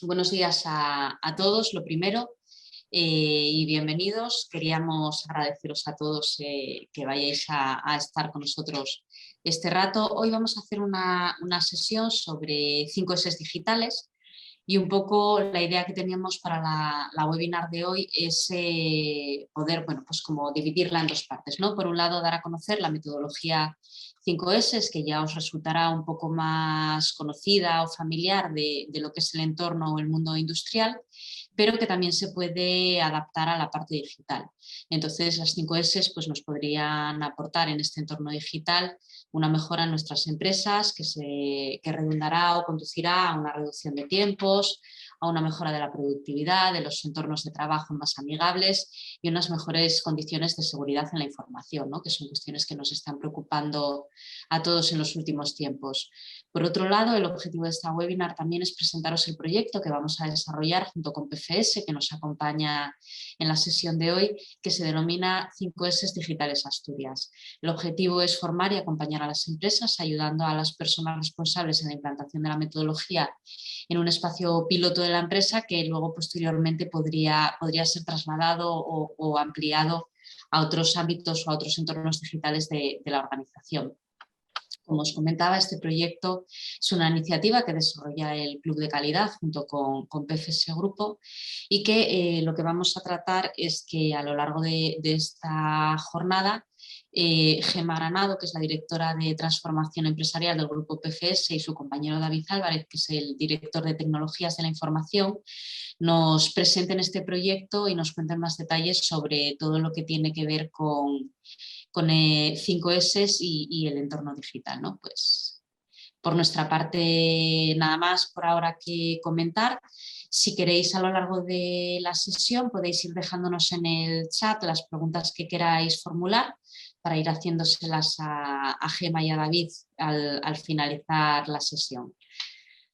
Buenos días a todos, lo primero, y bienvenidos. Queríamos agradeceros a todos que vayáis a estar con nosotros este rato. Hoy vamos a hacer una sesión sobre 5S digitales y un poco la idea que teníamos para la webinar de hoy es poder, bueno, pues como dividirla en dos partes, ¿no? Por un lado, dar a conocer la metodología 5S, que ya os resultará un poco más conocida o familiar de lo que es el entorno o el mundo industrial, pero que también se puede adaptar a la parte digital. Entonces, las 5S pues, nos podrían aportar en este entorno digital una mejora en nuestras empresas que redundará o conducirá a una reducción de tiempos, a una mejora de la productividad, de los entornos de trabajo más amigables y unas mejores condiciones de seguridad en la información, ¿no? Que son cuestiones que nos están preocupando a todos en los últimos tiempos. Por otro lado, el objetivo de esta webinar también es presentaros el proyecto que vamos a desarrollar junto con PFS, que nos acompaña en la sesión de hoy, que se denomina 5S Digitales Asturias. El objetivo es formar y acompañar a las empresas, ayudando a las personas responsables en la implantación de la metodología en un espacio piloto de la empresa que luego posteriormente podría ser trasladado o ampliado a otros ámbitos o a otros entornos digitales de la organización. Como os comentaba, este proyecto es una iniciativa que desarrolla el Club de Calidad junto con PFS Grupo y que lo que vamos a tratar es que a lo largo de esta jornada Gemma Granado, que es la directora de transformación empresarial del grupo PFS, y su compañero David Álvarez, que es el director de tecnologías de la información, nos presenten este proyecto y nos cuenten más detalles sobre todo lo que tiene que ver con 5S y el entorno digital, ¿no? Pues por nuestra parte, nada más por ahora que comentar. Si queréis a lo largo de la sesión podéis ir dejándonos en el chat las preguntas que queráis formular para ir haciéndoselas a Gemma y a David al finalizar la sesión.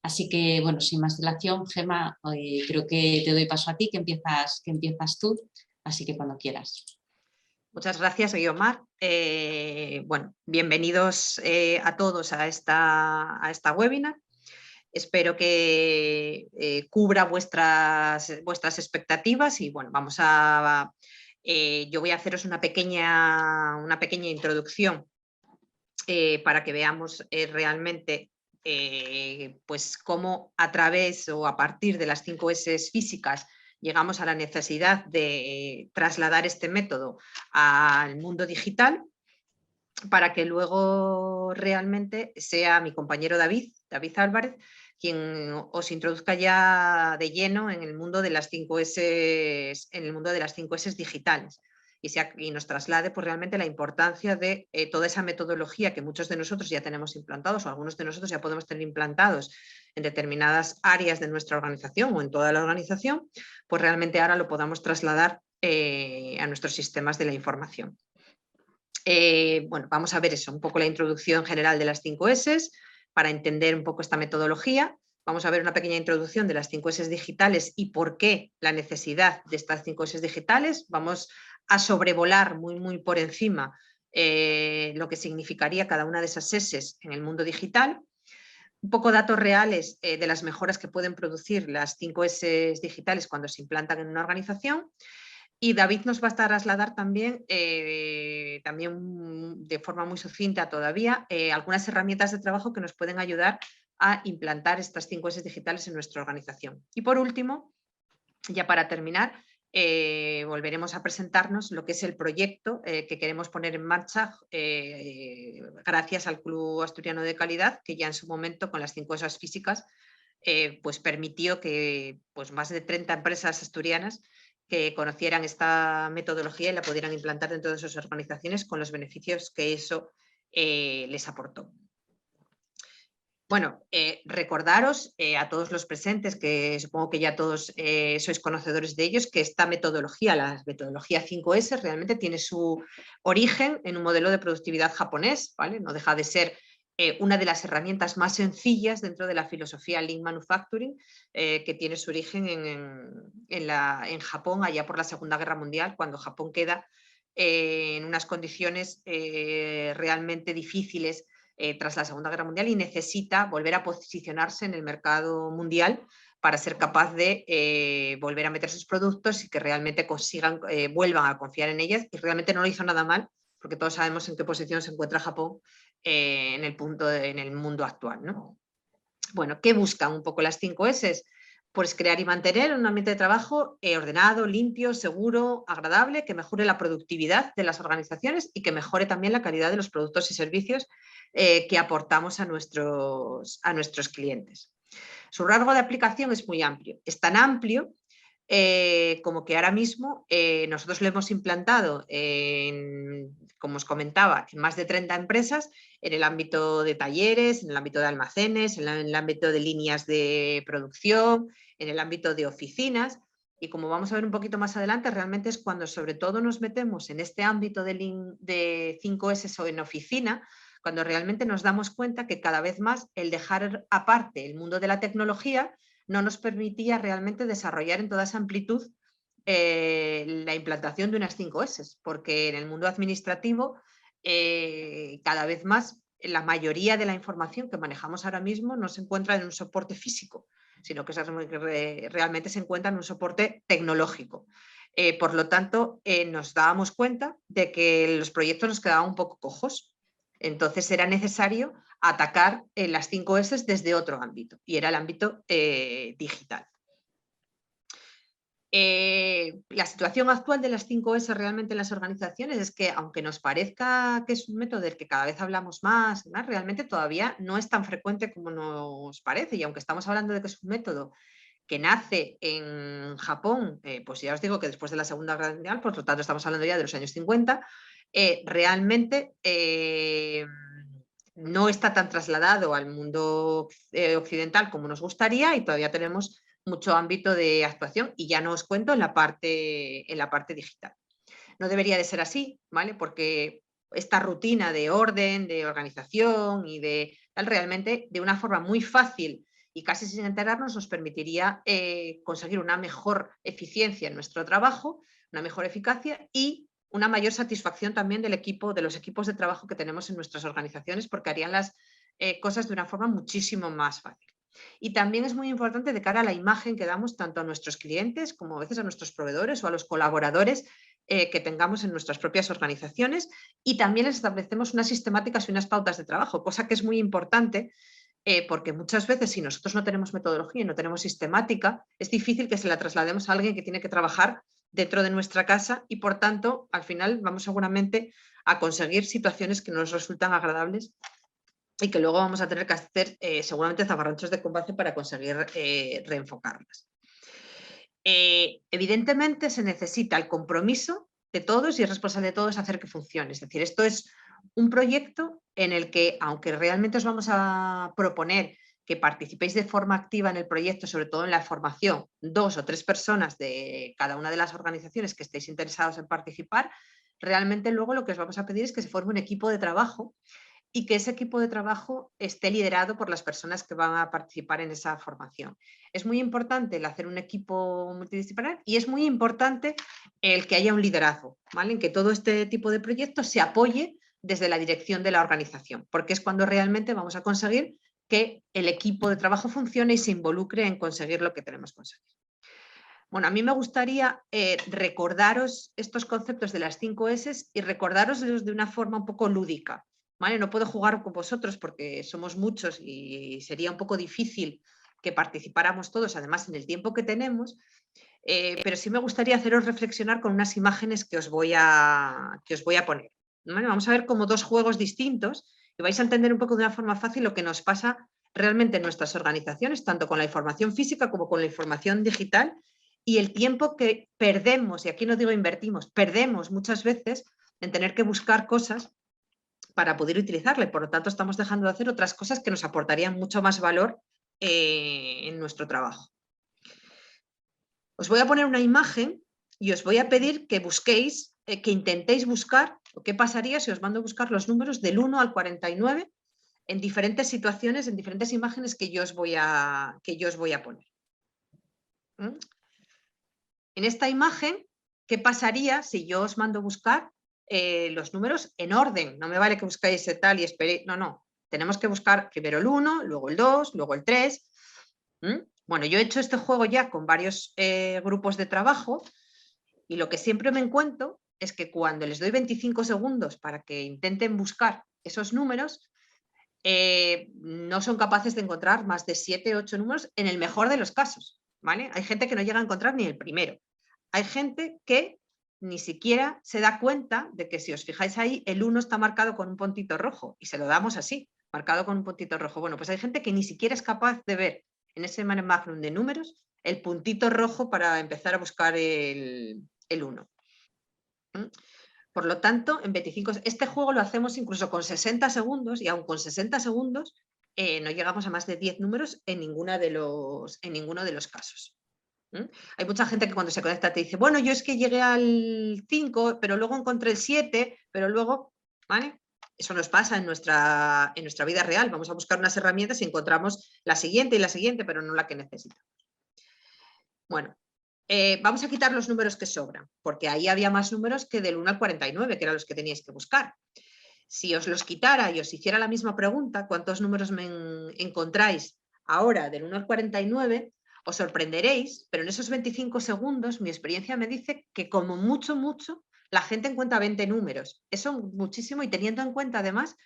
Así que, bueno, sin más dilación, Gemma, creo que te doy paso a ti, que empiezas tú, así que cuando quieras. Muchas gracias, Guiomar. Bueno, bienvenidos a todos a esta webinar. Espero que cubra vuestras expectativas y bueno, yo voy a haceros una pequeña introducción para que veamos realmente pues cómo a través o a partir de las 5S físicas llegamos a la necesidad de trasladar este método al mundo digital, para que luego realmente sea mi compañero David Álvarez quien os introduzca ya de lleno en el mundo de las 5S, digitales y nos traslade pues, realmente la importancia de toda esa metodología que muchos de nosotros ya tenemos implantados o algunos de nosotros ya podemos tener implantados en determinadas áreas de nuestra organización o en toda la organización, pues realmente ahora lo podamos trasladar a nuestros sistemas de la información. Bueno, vamos a ver eso, un poco la introducción general de las 5S para entender un poco esta metodología. Vamos a ver una pequeña introducción de las 5S digitales y por qué la necesidad de estas 5S digitales. Vamos a sobrevolar muy por encima lo que significaría cada una de esas S en el mundo digital. Un poco datos reales de las mejoras que pueden producir las 5S digitales cuando se implantan en una organización. Y David nos va a trasladar también de forma muy sucinta todavía, algunas herramientas de trabajo que nos pueden ayudar a implantar estas 5S digitales en nuestra organización. Y por último, ya para terminar, volveremos a presentarnos lo que es el proyecto que queremos poner en marcha gracias al Club Asturiano de Calidad, que ya en su momento con las 5S físicas pues permitió que pues, más de 30 empresas asturianas que conocieran esta metodología y la pudieran implantar dentro de sus organizaciones con los beneficios que eso les aportó. Bueno, recordaros a todos los presentes, que supongo que ya todos sois conocedores de ellos, que esta metodología, la metodología 5S, realmente tiene su origen en un modelo de productividad japonés, ¿vale? No deja de ser una de las herramientas más sencillas dentro de la filosofía Lean Manufacturing, que tiene su origen en Japón, allá por la Segunda Guerra Mundial, cuando Japón queda en unas condiciones realmente difíciles tras la Segunda Guerra Mundial y necesita volver a posicionarse en el mercado mundial para ser capaz de volver a meter sus productos y que realmente consigan, vuelvan a confiar en ellas, y realmente no lo hizo nada mal, porque todos sabemos en qué posición se encuentra Japón en el mundo actual, ¿no? Bueno, ¿qué buscan un poco las 5 S? Pues crear y mantener un ambiente de trabajo ordenado, limpio, seguro, agradable, que mejore la productividad de las organizaciones y que mejore también la calidad de los productos y servicios que aportamos a nuestros clientes. Su rango de aplicación es muy amplio. Es tan amplio como que ahora mismo nosotros lo hemos implantado, como os comentaba, en más de 30 empresas, en el ámbito de talleres, en el ámbito de almacenes, en el ámbito de líneas de producción, en el ámbito de oficinas. Y como vamos a ver un poquito más adelante, realmente es cuando sobre todo nos metemos en este ámbito de 5S o en oficina, cuando realmente nos damos cuenta que cada vez más el dejar aparte el mundo de la tecnología no nos permitía realmente desarrollar en toda esa amplitud la implantación de unas 5S, porque en el mundo administrativo cada vez más la mayoría de la información que manejamos ahora mismo no se encuentra en un soporte físico, sino que realmente se encuentra en un soporte tecnológico. Por lo tanto, nos dábamos cuenta de que los proyectos nos quedaban un poco cojos. Entonces era necesario atacar las 5 S desde otro ámbito, y era el ámbito digital. La situación actual de las 5 S realmente en las organizaciones es que, aunque nos parezca que es un método del que cada vez hablamos más, realmente todavía no es tan frecuente como nos parece, y aunque estamos hablando de que es un método que nace en Japón, pues ya os digo que después de la Segunda Guerra Mundial, por lo tanto estamos hablando ya de los años 50, realmente no está tan trasladado al mundo occidental como nos gustaría, y todavía tenemos mucho ámbito de actuación, y ya no os cuento en la parte digital. No debería de ser así, ¿vale? Porque esta rutina de orden, de organización y de tal, realmente de una forma muy fácil y casi sin enterarnos nos permitiría conseguir una mejor eficiencia en nuestro trabajo, una mejor eficacia y una mayor satisfacción también del equipo, de los equipos de trabajo que tenemos en nuestras organizaciones, porque harían las cosas de una forma muchísimo más fácil. Y también es muy importante de cara a la imagen que damos tanto a nuestros clientes como a veces a nuestros proveedores o a los colaboradores que tengamos en nuestras propias organizaciones, y también les establecemos unas sistemáticas y unas pautas de trabajo, cosa que es muy importante porque muchas veces si nosotros no tenemos metodología y no tenemos sistemática, es difícil que se la traslademos a alguien que tiene que trabajar dentro de nuestra casa, y por tanto al final vamos seguramente a conseguir situaciones que nos resultan agradables y que luego vamos a tener que hacer seguramente zafarranchos de combate para conseguir reenfocarlas. Evidentemente se necesita el compromiso de todos y es responsable de todos hacer que funcione. Es decir, esto es un proyecto en el que, aunque realmente os vamos a proponer que participéis de forma activa en el proyecto, sobre todo en la formación, 2 o 3 personas de cada una de las organizaciones que estéis interesados en participar, realmente luego lo que os vamos a pedir es que se forme un equipo de trabajo y que ese equipo de trabajo esté liderado por las personas que van a participar en esa formación. Es muy importante el hacer un equipo multidisciplinar y es muy importante el que haya un liderazgo, ¿vale? En que todo este tipo de proyectos se apoye desde la dirección de la organización, porque es cuando realmente vamos a conseguir que el equipo de trabajo funcione y se involucre en conseguir lo que tenemos que conseguir. Bueno, a mí me gustaría recordaros estos conceptos de las 5 S y recordároslos de una forma un poco lúdica, ¿vale? No puedo jugar con vosotros porque somos muchos y sería un poco difícil que participáramos todos, además en el tiempo que tenemos, pero sí me gustaría haceros reflexionar con unas imágenes que os voy a poner, ¿vale? Vamos a ver como 2 juegos distintos y vais a entender un poco de una forma fácil lo que nos pasa realmente en nuestras organizaciones, tanto con la información física como con la información digital, y el tiempo que perdemos, y aquí no digo invertimos, perdemos muchas veces en tener que buscar cosas para poder utilizarle. Por lo tanto, estamos dejando de hacer otras cosas que nos aportarían mucho más valor en nuestro trabajo. Os voy a poner una imagen y os voy a pedir que busquéis, que intentéis buscar qué pasaría si os mando a buscar los números del 1 al 49 en diferentes situaciones, en diferentes imágenes que yo os voy a poner. En esta imagen, ¿qué pasaría si yo os mando a buscar los números en orden? No me vale que buscáis tal y esperéis. No, no. Tenemos que buscar primero el 1, luego el 2, luego el 3. Bueno, yo he hecho este juego ya con varios grupos de trabajo y lo que siempre me encuentro es que cuando les doy 25 segundos para que intenten buscar esos números, no son capaces de encontrar más de 7 o 8 números en el mejor de los casos, ¿vale? Hay gente que no llega a encontrar ni el primero. Hay gente que ni siquiera se da cuenta de que, si os fijáis ahí, el 1 está marcado con un puntito rojo y se lo damos así, marcado con un puntito rojo. Bueno, pues hay gente que ni siquiera es capaz de ver en ese mare magnum de números el puntito rojo para empezar a buscar el 1. Por lo tanto, en 25, este juego lo hacemos incluso con 60 segundos y aun con 60 segundos no llegamos a más de 10 números en ninguno de los casos. Hay mucha gente que cuando se conecta te dice, bueno, yo es que llegué al 5, pero luego encontré el 7, pero luego, ¿vale? Eso nos pasa en nuestra vida real. Vamos a buscar unas herramientas y encontramos la siguiente y la siguiente, pero no la que necesitamos. Bueno, vamos a quitar los números que sobran, porque ahí había más números que del 1 al 49, que eran los que teníais que buscar. Si os los quitara y os hiciera la misma pregunta, ¿cuántos números me encontráis ahora del 1 al 49? Os sorprenderéis, pero en esos 25 segundos mi experiencia me dice que como mucho, la gente encuentra 20 números. Eso muchísimo, y teniendo en cuenta además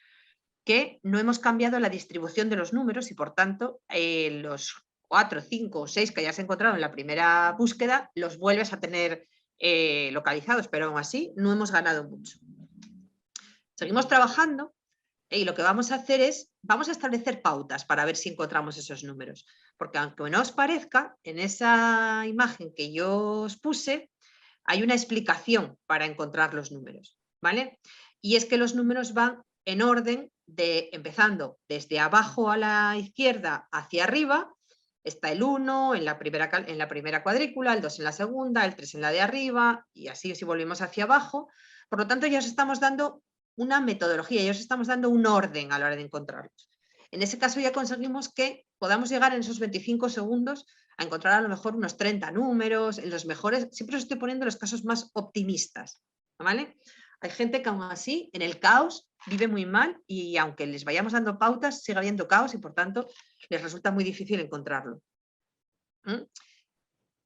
que no hemos cambiado la distribución de los números y por tanto los 4, 5 o 6 que hayas encontrado en la primera búsqueda los vuelves a tener localizados, pero aún así no hemos ganado mucho. Seguimos trabajando y lo que vamos a hacer es, vamos a establecer pautas para ver si encontramos esos números, porque aunque no os parezca, en esa imagen que yo os puse hay una explicación para encontrar los números, ¿vale? Y es que los números van en orden de, empezando desde abajo a la izquierda hacia arriba. Está el 1 en la primera cuadrícula, el 2 en la segunda, el 3 en la de arriba, y así si volvemos hacia abajo. Por lo tanto, ya os estamos dando una metodología, ya os estamos dando un orden a la hora de encontrarlos. En ese caso ya conseguimos que podamos llegar en esos 25 segundos a encontrar a lo mejor unos 30 números, en los mejores, siempre os estoy poniendo los casos más optimistas, ¿vale? Hay gente que aún así en el caos vive muy mal y aunque les vayamos dando pautas, sigue habiendo caos y por tanto les resulta muy difícil encontrarlo.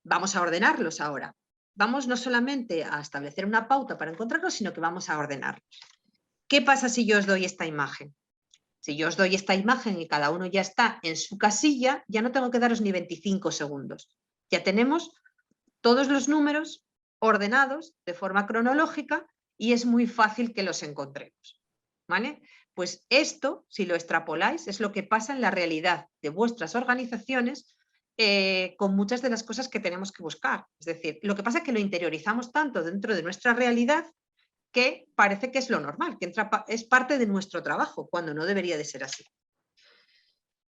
Vamos a ordenarlos ahora. Vamos no solamente a establecer una pauta para encontrarlos, sino que vamos a ordenarlos. ¿Qué pasa si yo os doy esta imagen? Si yo os doy esta imagen y cada uno ya está en su casilla, ya no tengo que daros ni 25 segundos. Ya tenemos todos los números ordenados de forma cronológica y es muy fácil que los encontremos, ¿vale? Pues esto, si lo extrapoláis, es lo que pasa en la realidad de vuestras organizaciones con muchas de las cosas que tenemos que buscar. Es decir, lo que pasa es que lo interiorizamos tanto dentro de nuestra realidad que parece que es lo normal, que es parte de nuestro trabajo, cuando no debería de ser así.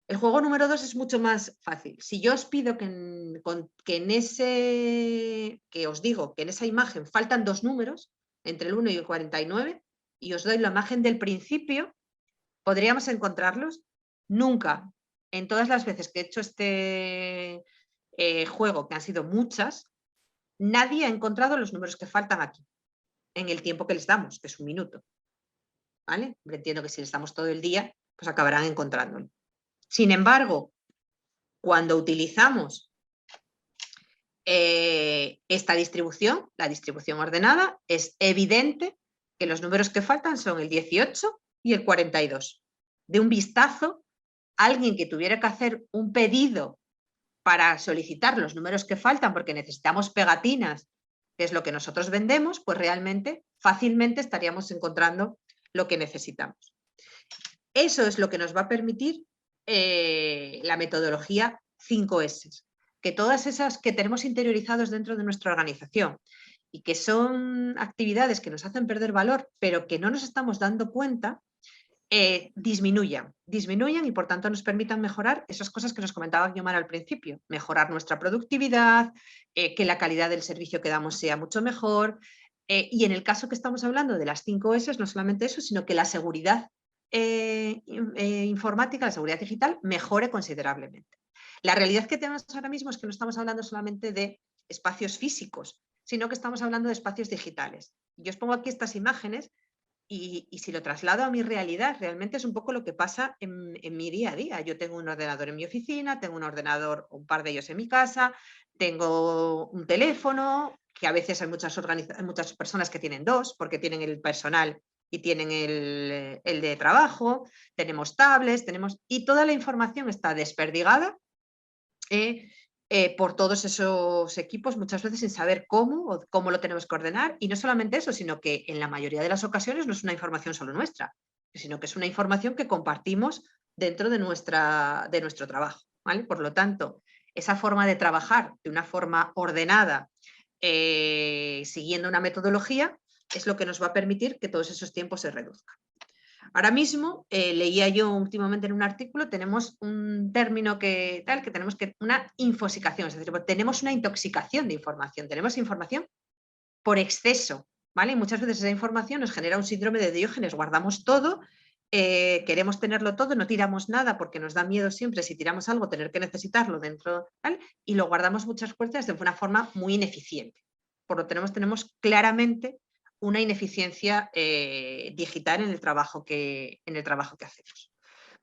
El juego número 2 es mucho más fácil. Si yo os pido que os digo que en esa imagen faltan 2 números, entre el 1 y el 49, y os doy la imagen del principio, ¿podríamos encontrarlos? Nunca. En todas las veces que he hecho este juego, que han sido muchas, nadie ha encontrado los números que faltan aquí, en el tiempo que les damos, que es 1 minuto. ¿Vale? Entiendo que si les damos todo el día, pues acabarán encontrándolo. Sin embargo, cuando utilizamos esta distribución, la distribución ordenada, es evidente que los números que faltan son el 18 y el 42. De un vistazo, alguien que tuviera que hacer un pedido para solicitar los números que faltan porque necesitamos pegatinas, que es lo que nosotros vendemos, pues realmente fácilmente estaríamos encontrando lo que necesitamos. Eso es lo que nos va a permitir la metodología 5S, que todas esas que tenemos interiorizados dentro de nuestra organización y que son actividades que nos hacen perder valor, pero que no nos estamos dando cuenta, disminuyan y por tanto nos permitan mejorar esas cosas que nos comentaba Guiomar al principio, mejorar nuestra productividad, que la calidad del servicio que damos sea mucho mejor, y en el caso que estamos hablando de las 5S, no solamente eso, sino que la seguridad informática, la seguridad digital, mejore considerablemente. La realidad que tenemos ahora mismo es que no estamos hablando solamente de espacios físicos, sino que estamos hablando de espacios digitales. Yo os pongo aquí estas imágenes Y si lo traslado a mi realidad, realmente es un poco lo que pasa en mi día a día. Yo tengo un ordenador en mi oficina, tengo un ordenador, un par de ellos en mi casa, tengo un teléfono, que a veces hay muchas personas que tienen dos, porque tienen el personal y tienen el de trabajo, tenemos tablets, y toda la información está desperdigada por todos esos equipos, muchas veces sin saber cómo lo tenemos que ordenar. Y no solamente eso, sino que en la mayoría de las ocasiones no es una información solo nuestra, sino que es una información que compartimos dentro de nuestro trabajo, ¿vale? Por lo tanto, esa forma de trabajar de una forma ordenada, siguiendo una metodología, es lo que nos va a permitir que todos esos tiempos se reduzcan. Ahora mismo, leía yo últimamente en un artículo, tenemos un término que tenemos una infosicación, es decir, tenemos una intoxicación de información, tenemos información por exceso, ¿vale? Y muchas veces esa información nos genera un síndrome de Diógenes, guardamos todo, queremos tenerlo todo, no tiramos nada porque nos da miedo siempre, si tiramos algo, tener que necesitarlo dentro, ¿vale? Y lo guardamos muchas veces de una forma muy ineficiente. Por lo tanto, tenemos claramente una ineficiencia digital en el trabajo que hacemos.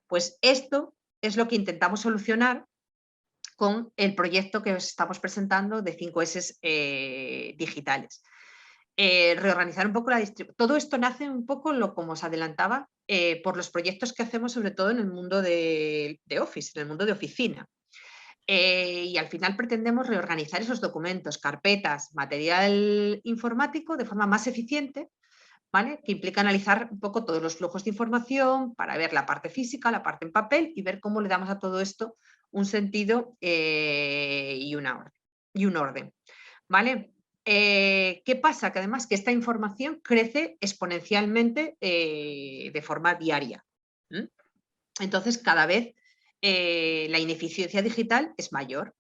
Pues esto es lo que intentamos solucionar con el proyecto que os estamos presentando de 5S digitales. Reorganizar un poco la distribución. Todo esto nace un poco, como os adelantaba, por los proyectos que hacemos, sobre todo en el mundo de Office, en el mundo de oficina. Y al final pretendemos reorganizar esos documentos, carpetas, material informático de forma más eficiente, ¿vale? Que implica analizar un poco todos los flujos de información para ver la parte física, la parte en papel y ver cómo le damos a todo esto un sentido y un orden. ¿Vale? ¿Qué pasa? Que además que esta información crece exponencialmente de forma diaria. Entonces, cada vez la ineficiencia digital es mayor.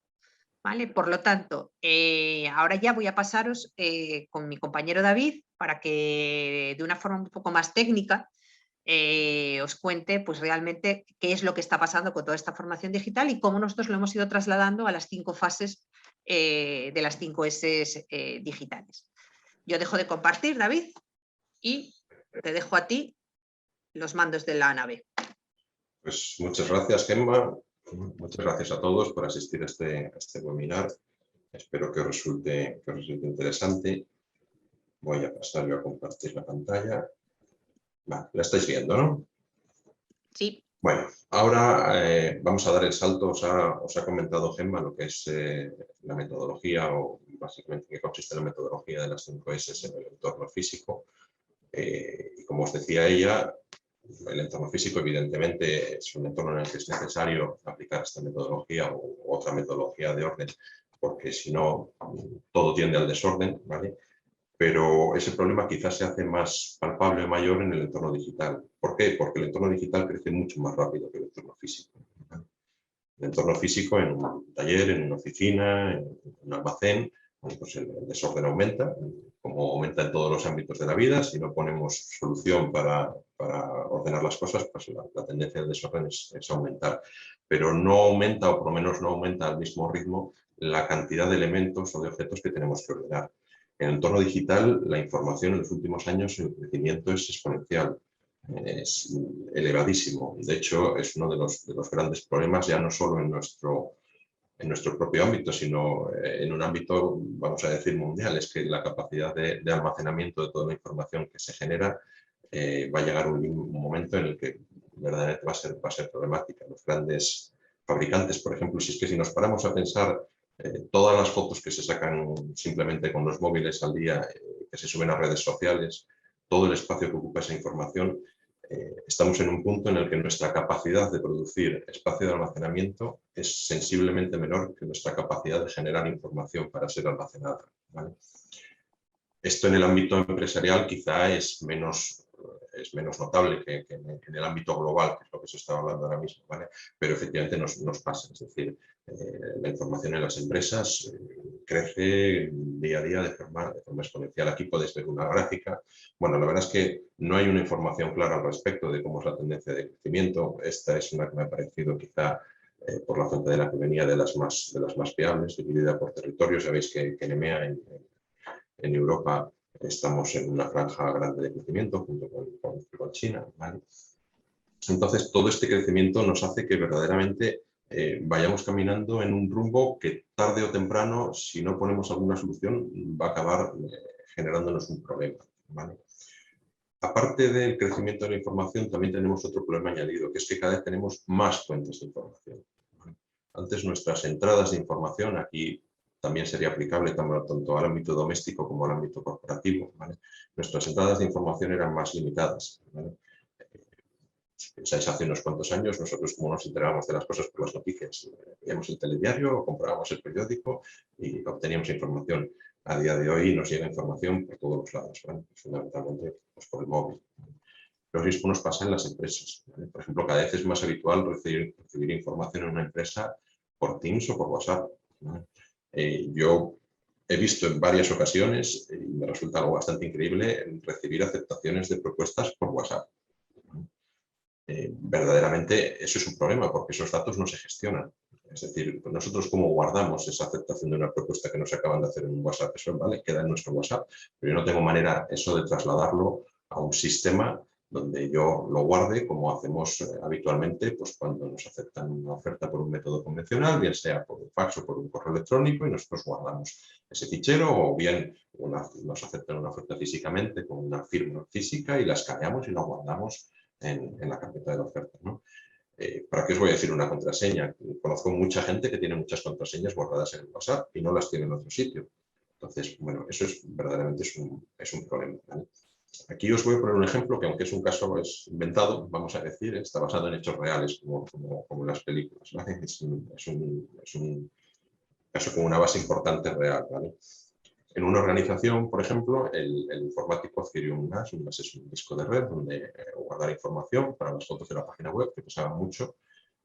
¿Vale? Por lo tanto, ahora ya voy a pasaros con mi compañero David para que de una forma un poco más técnica os cuente pues, realmente qué es lo que está pasando con toda esta formación digital y cómo nosotros lo hemos ido trasladando a las 5 fases de las 5S digitales. Yo dejo de compartir, David, y te dejo a ti los mandos de la nave. Pues muchas gracias, Gemma. Muchas gracias a todos por asistir a este webinar. Espero que os resulte interesante. Voy a pasarlo a compartir la pantalla. Vale, la estáis viendo, ¿no? Sí. Bueno, ahora vamos a dar el salto. Os ha comentado Gemma lo que es la metodología o básicamente en qué consiste la metodología de las 5S en el entorno físico. Y como os decía ella, el entorno físico evidentemente es un entorno en el que es necesario aplicar esta metodología u otra metodología de orden, porque si no todo tiende al desorden, ¿vale? Pero ese problema quizás se hace más palpable o mayor en el entorno digital. ¿Por qué? Porque el entorno digital crece mucho más rápido que el entorno físico. El entorno físico, en un taller, en una oficina, en un almacén, pues el desorden aumenta, como aumenta en todos los ámbitos de la vida. Si no ponemos solución para ordenar las cosas, pues la tendencia del desorden es aumentar. Pero no aumenta, o por lo menos no aumenta al mismo ritmo, la cantidad de elementos o de objetos que tenemos que ordenar. En el entorno digital, la información en los últimos años, el crecimiento es exponencial, es elevadísimo. De hecho, es uno de los grandes problemas, ya no solo en nuestro propio ámbito, sino en un ámbito, vamos a decir, mundial. Es que la capacidad de almacenamiento de toda la información que se genera va a llegar un momento en el que verdaderamente va a ser problemática. Los grandes fabricantes, por ejemplo, si nos paramos a pensar todas las fotos que se sacan simplemente con los móviles al día, que se suben a redes sociales, todo el espacio que ocupa esa información, estamos en un punto en el que nuestra capacidad de producir espacio de almacenamiento es sensiblemente menor que nuestra capacidad de generar información para ser almacenada, ¿vale? Esto en el ámbito empresarial quizá es menos notable que en el ámbito global, que es lo que se está hablando ahora mismo, ¿vale? Pero efectivamente nos pasa. Es decir, la información en las empresas crece día a día de forma exponencial. Aquí podéis ver una gráfica. Bueno, la verdad es que no hay una información clara al respecto de cómo es la tendencia de crecimiento. Esta es una que me ha parecido quizá por la fuente de la que venía de las más fiables, dividida por territorios. Sabéis que en EMEA, en Europa, estamos en una franja grande de crecimiento junto con China, ¿vale? Entonces, todo este crecimiento nos hace que verdaderamente vayamos caminando en un rumbo que tarde o temprano, si no ponemos alguna solución, va a acabar generándonos un problema, ¿vale? Aparte del crecimiento de la información, también tenemos otro problema añadido, que es que cada vez tenemos más fuentes de información, ¿vale? Antes nuestras entradas de información, aquí también sería aplicable tanto al ámbito doméstico como al ámbito corporativo, ¿vale? Nuestras entradas de información eran más limitadas, ¿vale? Si pensáis, hace unos cuantos años, nosotros como nos enterábamos de las cosas por las noticias, veíamos el telediario, comprábamos el periódico y obteníamos información. A día de hoy nos llega información por todos los lados, ¿vale? Fundamentalmente pues, por el móvil. Lo mismo nos pasa en las empresas, ¿vale? Por ejemplo, cada vez es más habitual recibir información en una empresa por Teams o por WhatsApp, ¿vale? Yo he visto en varias ocasiones, y me resulta algo bastante increíble, recibir aceptaciones de propuestas por WhatsApp. Verdaderamente eso es un problema porque esos datos no se gestionan. Es decir, nosotros cómo guardamos esa aceptación de una propuesta que nos acaban de hacer en un WhatsApp, eso vale, queda en nuestro WhatsApp, pero yo no tengo manera eso de trasladarlo a un sistema donde yo lo guarde como hacemos habitualmente pues cuando nos aceptan una oferta por un método convencional, bien sea por un fax o por un correo electrónico y nosotros guardamos ese fichero o bien nos aceptan una oferta físicamente con una firma física y la escaneamos y la guardamos en la carpeta de la oferta, ¿no? ¿Para qué os voy a decir una contraseña? Conozco mucha gente que tiene muchas contraseñas guardadas en el WhatsApp y no las tiene en otro sitio. Entonces, bueno, eso verdaderamente es un problema, ¿vale? Aquí os voy a poner un ejemplo que, aunque es un caso inventado, vamos a decir, está basado en hechos reales, como en las películas, ¿vale? Es un caso con una base importante real, ¿vale? En una organización, por ejemplo, el informático adquirió un NAS. Un NAS es un disco de red donde guardar información para las fotos de la página web, que pesaban mucho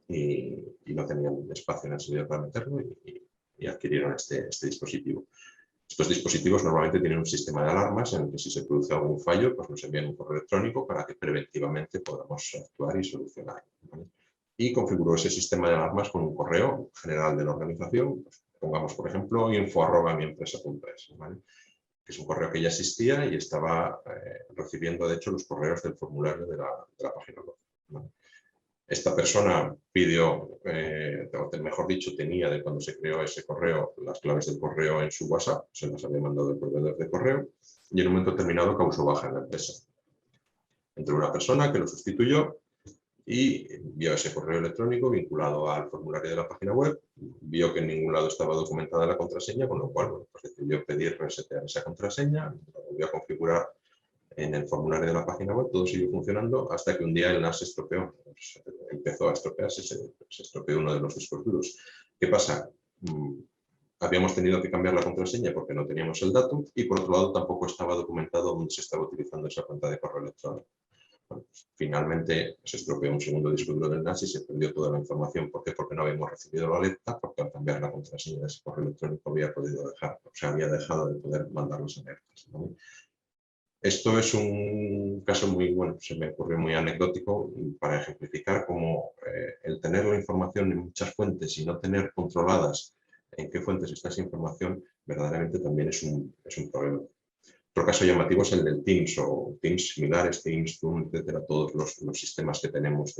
y no tenían espacio en el servidor para meterlo y adquirieron este dispositivo. Estos dispositivos normalmente tienen un sistema de alarmas en el que si se produce algún fallo, pues nos envían un correo electrónico para que preventivamente podamos actuar y solucionar, ¿vale? Y configuró ese sistema de alarmas con un correo general de la organización, pues, pongamos por ejemplo info@miempresa.es, ¿vale? Que es un correo que ya existía y estaba recibiendo de hecho los correos del formulario de la página web, ¿vale? Esta persona pidió, mejor dicho, tenía de cuando se creó ese correo las claves del correo en su WhatsApp, se las había mandado el proveedor de correo y en un momento determinado causó baja en la empresa. Entró una persona que lo sustituyó y vio ese correo electrónico vinculado al formulario de la página web, vio que en ningún lado estaba documentada la contraseña, con lo cual bueno, pues decidió pedir resetear esa contraseña, la volvió a configurar en el formulario de la página web, todo siguió funcionando hasta que un día el NAS se estropeó. Pues empezó a estropearse, se estropeó uno de los discos duros. ¿Qué pasa? Habíamos tenido que cambiar la contraseña porque no teníamos el dato y por otro lado tampoco estaba documentado dónde se estaba utilizando esa cuenta de correo electrónico. Bueno, pues, finalmente se estropeó un segundo disco duro del NAS y se perdió toda la información. ¿Por qué? Porque no habíamos recibido la alerta, porque al cambiar la contraseña de ese correo electrónico había dejado de poder mandar las alertas, ¿no? Esto es un caso muy, bueno, se me ocurrió muy anecdótico para ejemplificar cómo el tener la información en muchas fuentes y no tener controladas en qué fuentes está esa información verdaderamente también es un problema. Otro caso llamativo es el del Teams o Teams similares, Teams, Zoom, etcétera, todos los sistemas que tenemos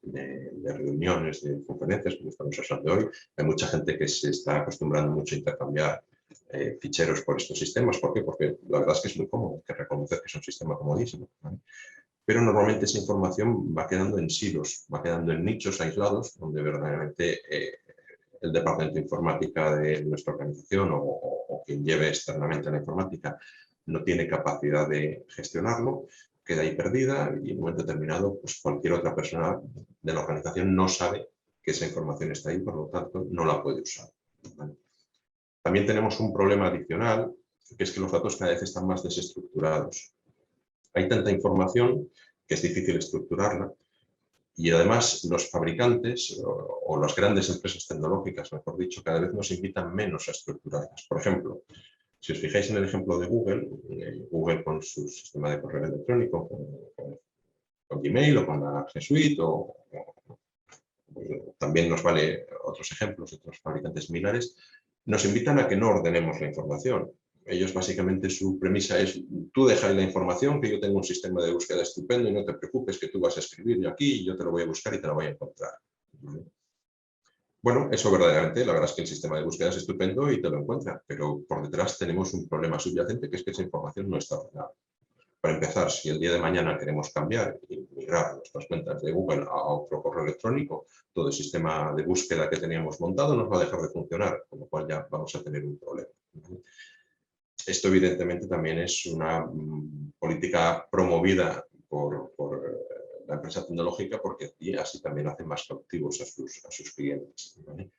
de reuniones, de conferencias, como estamos hablando hoy. Hay mucha gente que se está acostumbrando mucho a intercambiar ficheros por estos sistemas. ¿Por qué? Porque la verdad es que es muy cómodo, hay que reconocer que es un sistema comodísimo, ¿vale? Pero normalmente esa información va quedando en silos, va quedando en nichos aislados, donde verdaderamente el departamento de informática de nuestra organización o quien lleve externamente la informática no tiene capacidad de gestionarlo, queda ahí perdida y en un momento determinado pues cualquier otra persona de la organización no sabe que esa información está ahí, por lo tanto no la puede usar, ¿vale? También tenemos un problema adicional, que es que los datos cada vez están más desestructurados. Hay tanta información que es difícil estructurarla y además los fabricantes o las grandes empresas tecnológicas, mejor dicho, cada vez nos invitan menos a estructurarlas. Por ejemplo, si os fijáis en el ejemplo de Google, Google con su sistema de correo electrónico, con Gmail o con la G Suite, también nos vale otros ejemplos de otros fabricantes similares, nos invitan a que no ordenemos la información. Ellos básicamente su premisa es: tú deja ahí la información, que yo tengo un sistema de búsqueda estupendo y no te preocupes que tú vas a escribir yo aquí y yo te lo voy a buscar y te lo voy a encontrar. ¿Vale? Bueno, eso verdaderamente, la verdad es que el sistema de búsqueda es estupendo y te lo encuentra, pero por detrás tenemos un problema subyacente, que es que esa información no está ordenada. Para empezar, si el día de mañana queremos cambiar y migrar nuestras cuentas de Google a otro correo electrónico, todo el sistema de búsqueda que teníamos montado nos va a dejar de funcionar, con lo cual ya vamos a tener un problema. Esto evidentemente también es una política promovida por la empresa tecnológica, porque así también hacen más cautivos a sus clientes, ¿vale?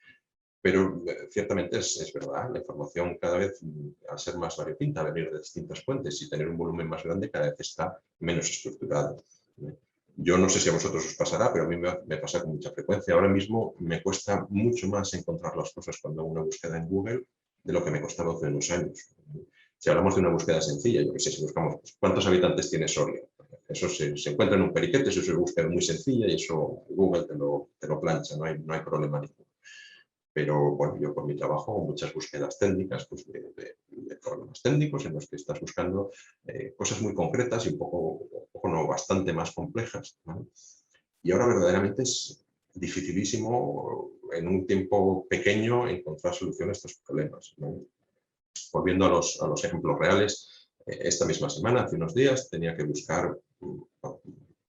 Pero ciertamente es verdad, la información cada vez, al ser más variopinta, venir de distintas fuentes y tener un volumen más grande, cada vez está menos estructurado, ¿vale? Yo no sé si a vosotros os pasará, pero a mí me pasa con mucha frecuencia. Ahora mismo me cuesta mucho más encontrar las cosas cuando hago una búsqueda en Google de lo que me costaba hace unos años. Si hablamos de una búsqueda sencilla, yo que sé, si buscamos cuántos habitantes tiene Soria, eso se encuentra en un periquete, eso es una búsqueda muy sencilla y eso Google te lo plancha, no hay problema ninguno. Pero bueno, yo por mi trabajo hago muchas búsquedas técnicas, pues de problemas técnicos en los que estás buscando cosas muy concretas y un poco no, bastante más complejas, ¿no? Y ahora verdaderamente es dificilísimo en un tiempo pequeño encontrar soluciones a estos problemas, ¿no? Volviendo a los ejemplos reales, esta misma semana, hace unos días, tenía que buscar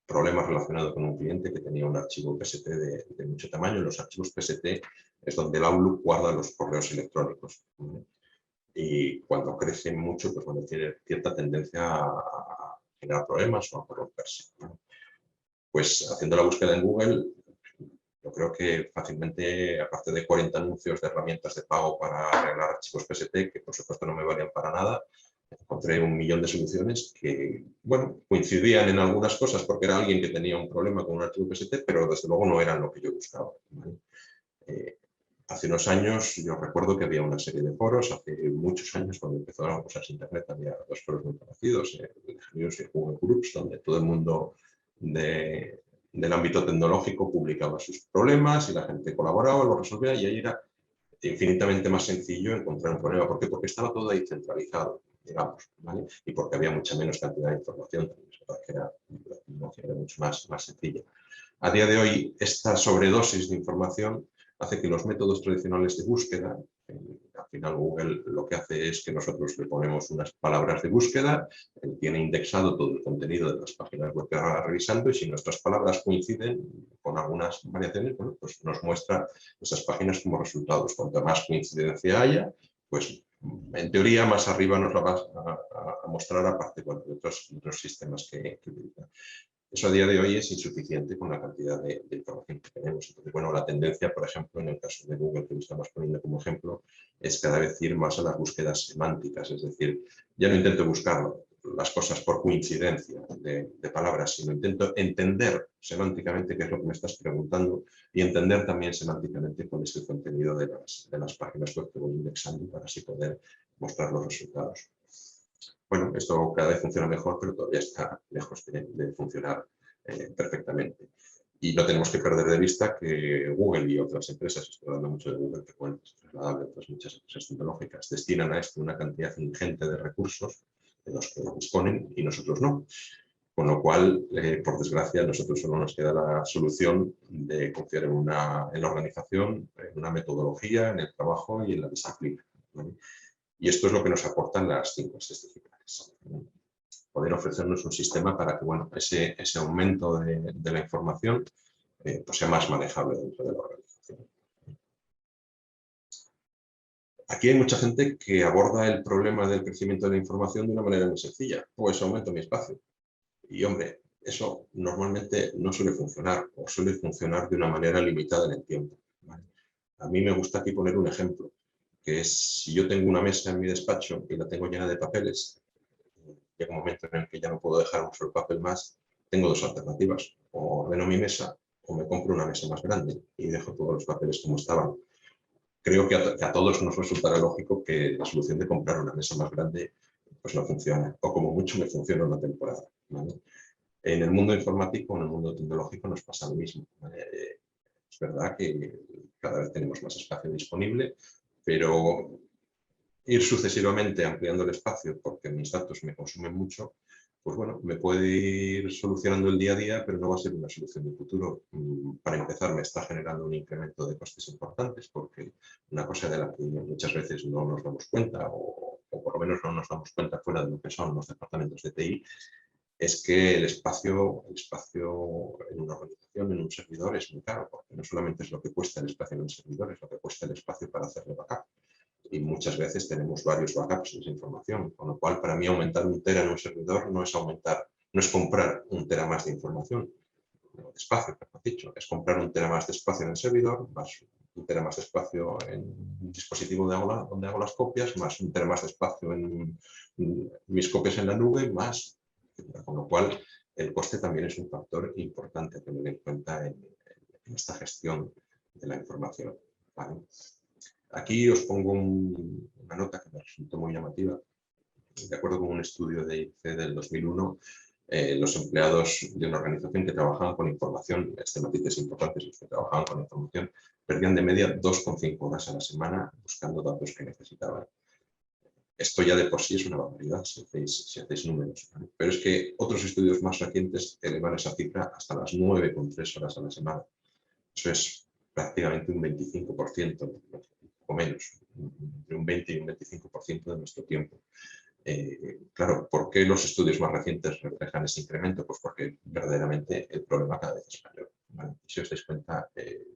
problemas relacionados con un cliente que tenía un archivo PST de mucho tamaño. Los archivos PST es donde el Outlook guarda los correos electrónicos. Y cuando crecen mucho, pues bueno, tiene cierta tendencia a generar problemas o a corromperse. Pues haciendo la búsqueda en Google, yo creo que fácilmente, aparte de 40 anuncios de herramientas de pago para arreglar archivos PST, que por supuesto no me valían para nada, encontré 1.000.000 de soluciones que, bueno, coincidían en algunas cosas porque era alguien que tenía un problema con un archivo PST, pero desde luego no eran lo que yo buscaba, ¿vale? Hace unos años yo recuerdo que había una serie de foros, hace muchos años cuando empezaron a usarse Internet, había dos foros muy conocidos, el Ingenios y Google Groups, donde todo el mundo del ámbito tecnológico publicaba sus problemas y la gente colaboraba, lo resolvía, y ahí era infinitamente más sencillo encontrar un problema. ¿Por qué? Porque estaba todo ahí centralizado, digamos, ¿vale? Y porque había mucha menos cantidad de información, que era mucho más sencilla. A día de hoy, esta sobredosis de información hace que los métodos tradicionales de búsqueda, al final Google lo que hace es que nosotros le ponemos unas palabras de búsqueda, tiene indexado todo el contenido de las páginas web que va revisando, y si nuestras palabras coinciden con algunas variaciones, bueno, pues nos muestra esas páginas como resultados. Cuanto más coincidencia haya, pues en teoría más arriba nos la va a mostrar, aparte de otros sistemas que utilizan. Eso a día de hoy es insuficiente con la cantidad de información que tenemos. Entonces, bueno, la tendencia, por ejemplo, en el caso de Google, que lo estamos poniendo como ejemplo, es cada vez ir más a las búsquedas semánticas. Es decir, ya no intento buscar las cosas por coincidencia de palabras, sino intento entender semánticamente qué es lo que me estás preguntando y entender también semánticamente cuál es el contenido de las páginas web que voy indexando para así poder mostrar los resultados. Bueno, esto cada vez funciona mejor, pero todavía está lejos de funcionar perfectamente. Y no tenemos que perder de vista que Google y otras empresas, estoy hablando mucho de Google, pero bueno, es trasladable a otras muchas empresas tecnológicas, destinan a esto una cantidad ingente de recursos de los que disponen y nosotros no. Con lo cual, por desgracia, a nosotros solo nos queda la solución de confiar en la organización, en una metodología, en el trabajo y en la disciplina, ¿vale? Y esto es lo que nos aportan las 5 disciplinas. Poder ofrecernos un sistema para que, bueno, ese aumento de la información pues sea más manejable dentro de la organización. Aquí hay mucha gente que aborda el problema del crecimiento de la información de una manera muy sencilla. Pues aumento mi espacio. Y, hombre, eso normalmente no suele funcionar, o suele funcionar de una manera limitada en el tiempo, ¿vale? A mí me gusta aquí poner un ejemplo, que es: si yo tengo una mesa en mi despacho y la tengo llena de papeles, llega un momento en el que ya no puedo dejar un solo papel más, tengo dos alternativas: o ordeno mi mesa o me compro una mesa más grande y dejo todos los papeles como estaban. Creo que a todos nos resultará lógico que la solución de comprar una mesa más grande pues no funciona, o como mucho me funciona una temporada, ¿vale? En el mundo informático, en el mundo tecnológico nos pasa lo mismo. Es verdad que cada vez tenemos más espacio disponible, pero ir sucesivamente ampliando el espacio porque mis datos me consumen mucho, pues bueno, me puede ir solucionando el día a día, pero no va a ser una solución de futuro. Para empezar, me está generando un incremento de costes importantes porque una cosa de la que muchas veces no nos damos cuenta o por lo menos no nos damos cuenta fuera de lo que son los departamentos de TI, es que el espacio en una organización, en un servidor, es muy caro, porque no solamente es lo que cuesta el espacio en un servidor, es lo que cuesta el espacio para hacerle backup. Y muchas veces tenemos varios backups de esa información, con lo cual para mí aumentar 1 tera en un servidor no es comprar 1 tera más de información, de espacio, mejor dicho, es comprar 1 tera más de espacio en el servidor, más 1 tera más de espacio en un dispositivo donde hago las copias, más 1 tera más de espacio en mis copias en la nube, más, con lo cual el coste también es un factor importante a tener en cuenta en esta gestión de la información, ¿vale? Aquí os pongo una nota que me resultó muy llamativa. De acuerdo con un estudio de IC del 2001, los empleados de una organización que trabajaban con información, matices importantes, los que trabajaban con información, perdían de media 2,5 horas a la semana buscando datos que necesitaban. Esto ya de por sí es una barbaridad si hacéis números, ¿vale? Pero es que otros estudios más recientes elevan esa cifra hasta las 9,3 horas a la semana. Eso es prácticamente un 25%, o menos, entre un 20 y un 25% de nuestro tiempo. Claro, ¿por qué los estudios más recientes reflejan ese incremento? Pues porque verdaderamente el problema cada vez es mayor, ¿vale? Si os dais cuenta,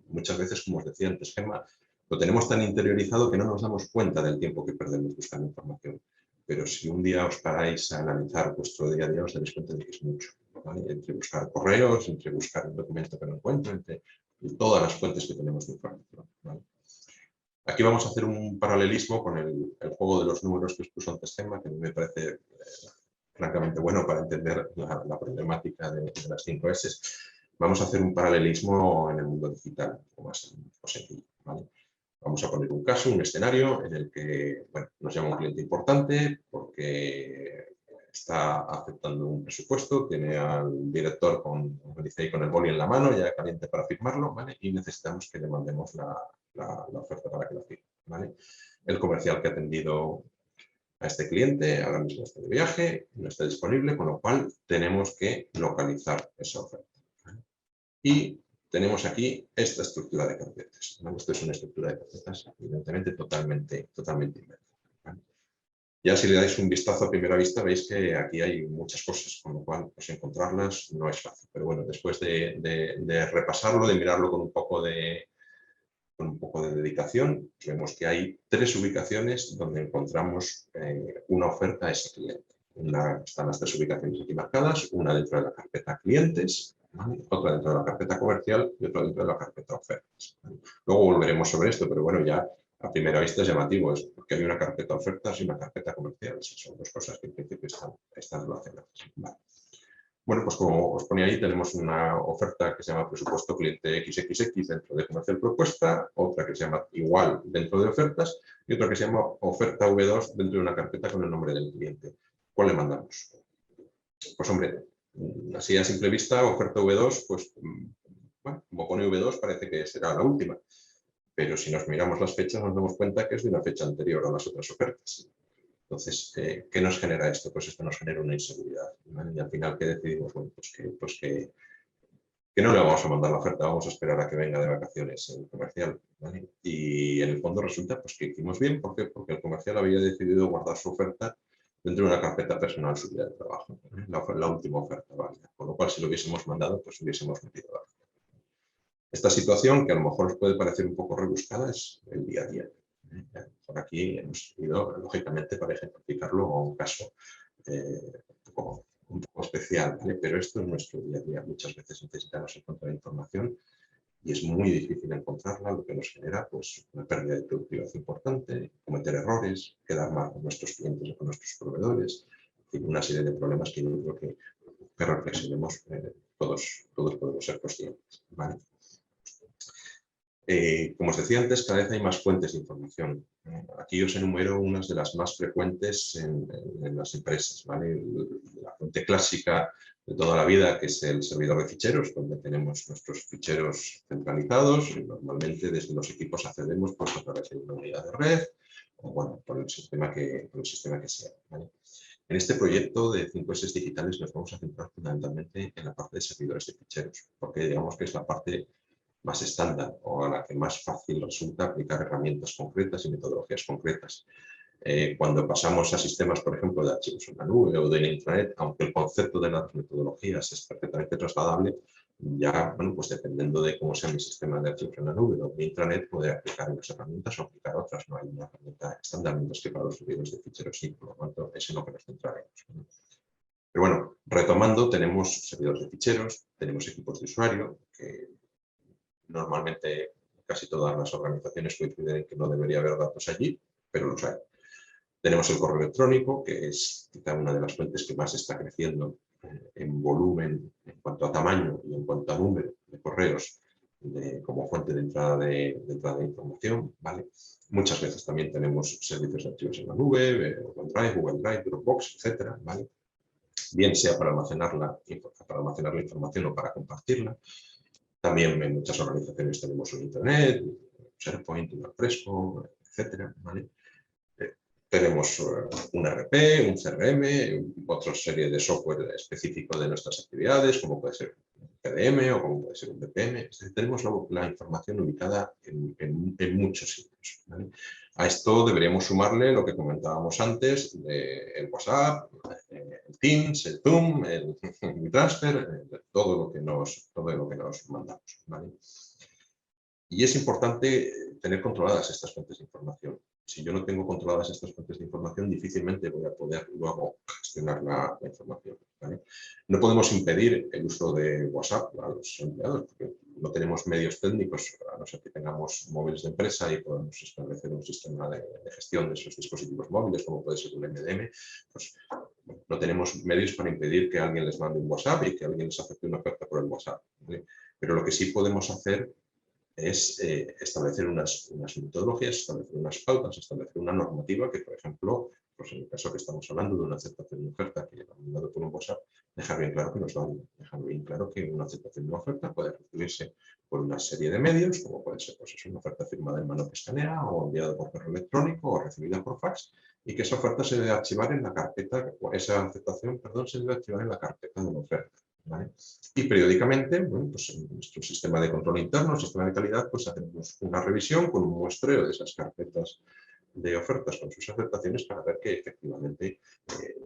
muchas veces, como os decía antes, Gemma, lo tenemos tan interiorizado que no nos damos cuenta del tiempo que perdemos buscando información. Pero si un día os paráis a analizar vuestro día a día, os daréis cuenta de que es mucho, ¿vale? Entre buscar correos, entre buscar un documento que no encuentro, entre todas las fuentes que tenemos de información, ¿vale? Aquí vamos a hacer un paralelismo con el juego de los números que expuso antes Gemma, que a mí me parece francamente bueno para entender la problemática de las 5 S. Vamos a hacer un paralelismo en el mundo digital, como más sencillo, ¿vale? Vamos a poner un caso, un escenario en el que nos llama un cliente importante porque está aceptando un presupuesto, tiene al director como dice ahí, con el boli en la mano, ya caliente para firmarlo, ¿vale? Y necesitamos que le mandemos la oferta para que la firme, ¿vale? El comercial que ha atendido a este cliente ahora mismo está de viaje, no está disponible, con lo cual tenemos que localizar esa oferta, ¿vale? Y tenemos aquí esta estructura de carpetas, ¿vale? Esto es una estructura de carpetas, evidentemente totalmente inversa, ¿vale? Ya si le dais un vistazo a primera vista veis que aquí hay muchas cosas, con lo cual pues, encontrarlas no es fácil. Pero bueno, después de repasarlo, de mirarlo con un poco de dedicación, vemos que hay 3 ubicaciones donde encontramos una oferta a ese cliente. Están las 3 ubicaciones aquí marcadas, una dentro de la carpeta clientes, ¿vale? Otra dentro de la carpeta comercial y otra dentro de la carpeta ofertas, ¿vale? Luego volveremos sobre esto, pero bueno, ya a primera vista es llamativo, es porque hay una carpeta ofertas y una carpeta comercial. Son 2 cosas que en principio están relacionadas, ¿vale? Bueno, pues como os ponía ahí, tenemos una oferta que se llama presupuesto cliente XXX dentro de comercial propuesta, otra que se llama igual dentro de ofertas y otra que se llama oferta V2 dentro de una carpeta con el nombre del cliente. ¿Cuál le mandamos? Pues hombre, así a simple vista, oferta V2, pues bueno, como pone V2 parece que será la última, pero si nos miramos las fechas nos damos cuenta que es de una fecha anterior a las otras ofertas. Entonces, ¿qué nos genera esto? Pues esto nos genera una inseguridad, ¿vale? Y al final, ¿qué decidimos? Bueno, pues que no le vamos a mandar la oferta, vamos a esperar a que venga de vacaciones el comercial, ¿vale? Y en el fondo resulta pues, que hicimos bien. ¿Por qué? Porque el comercial había decidido guardar su oferta dentro de una carpeta personal suya de trabajo, ¿vale? La última oferta válida. Con lo cual, si lo hubiésemos mandado, pues hubiésemos metido la oferta. Esta situación, que a lo mejor os puede parecer un poco rebuscada, es el día a día. Por aquí hemos ido, lógicamente, para ejemplificarlo a un caso un poco especial, ¿vale? Pero esto es nuestro día a día. Muchas veces necesitamos encontrar información y es muy difícil encontrarla, lo que nos genera pues, una pérdida de productividad importante, cometer errores, quedar mal con nuestros clientes o con nuestros proveedores, y una serie de problemas que yo creo que reflexionemos, todos podemos ser conscientes, ¿vale? Como os decía antes, cada vez hay más fuentes de información. Aquí os enumero unas de las más frecuentes en las empresas, ¿vale? La fuente clásica de toda la vida, que es el servidor de ficheros, donde tenemos nuestros ficheros centralizados y normalmente desde los equipos accedemos pues, a través de una unidad de red o bueno, por el sistema que sea, ¿vale? En este proyecto de 5S digitales nos vamos a centrar fundamentalmente en la parte de servidores de ficheros, porque digamos que es la parte más estándar o a la que más fácil resulta aplicar herramientas concretas y metodologías concretas. Cuando pasamos a sistemas, por ejemplo, de archivos en la nube o de intranet, aunque el concepto de las metodologías es perfectamente trasladable, ya, bueno, pues dependiendo de cómo sea mi sistema de archivos en la nube o de intranet, poder aplicar unas herramientas o aplicar otras. No hay una herramienta estándar, mientras que para los servidores de ficheros sí, por lo tanto, es en lo que nos centraremos. Pero bueno, retomando, tenemos servidores de ficheros, tenemos equipos de usuario, que normalmente casi todas las organizaciones coinciden en que no debería haber datos allí, pero los hay. Tenemos el correo electrónico, que es quizá una de las fuentes que más está creciendo en volumen, en cuanto a tamaño y en cuanto a número de correos como fuente de entrada de información, ¿vale? Muchas veces también tenemos servicios de archivos en la nube, OneDrive, Google Drive, Dropbox, etcétera, ¿vale? Bien sea para almacenar la información o para compartirla. También en muchas organizaciones tenemos un Internet, un SharePoint, un Fresco, etcétera, ¿vale? Tenemos un ERP, un CRM, otra serie de software específico de nuestras actividades, como puede ser un PDM o como puede ser un BPM. Es decir, tenemos la información ubicada en muchos sitios, ¿vale? A esto deberíamos sumarle lo que comentábamos antes, el WhatsApp, el Teams, el Zoom, el Transfer, todo lo que nos mandamos, ¿vale? Y es importante tener controladas estas fuentes de información. Si yo no tengo controladas estas fuentes de información, difícilmente voy a poder luego gestionar la información, ¿vale? No podemos impedir el uso de WhatsApp a los empleados, porque no tenemos medios técnicos, a no ser que tengamos móviles de empresa y podemos establecer un sistema de gestión de esos dispositivos móviles, como puede ser un MDM, pues no tenemos medios para impedir que alguien les mande un WhatsApp y que alguien les acepte una oferta por el WhatsApp, ¿vale? Pero lo que sí podemos hacer es establecer unas metodologías, establecer unas pautas, establecer una normativa que, por ejemplo, pues en el caso que estamos hablando de una aceptación de oferta que ha mandado por un WhatsApp, dejar bien claro que nos vale, dejar bien claro que una aceptación de oferta puede recibirse por una serie de medios, como puede ser pues, una oferta firmada en mano que escanea o enviada por correo electrónico o recibida por fax, y que esa oferta se debe archivar en la carpeta, esa aceptación, perdón, se debe archivar en la carpeta de la oferta, ¿vale? Y periódicamente, bueno, pues en nuestro sistema de control interno, sistema de calidad, pues hacemos una revisión con un muestreo de esas carpetas de ofertas con sus aceptaciones para ver que efectivamente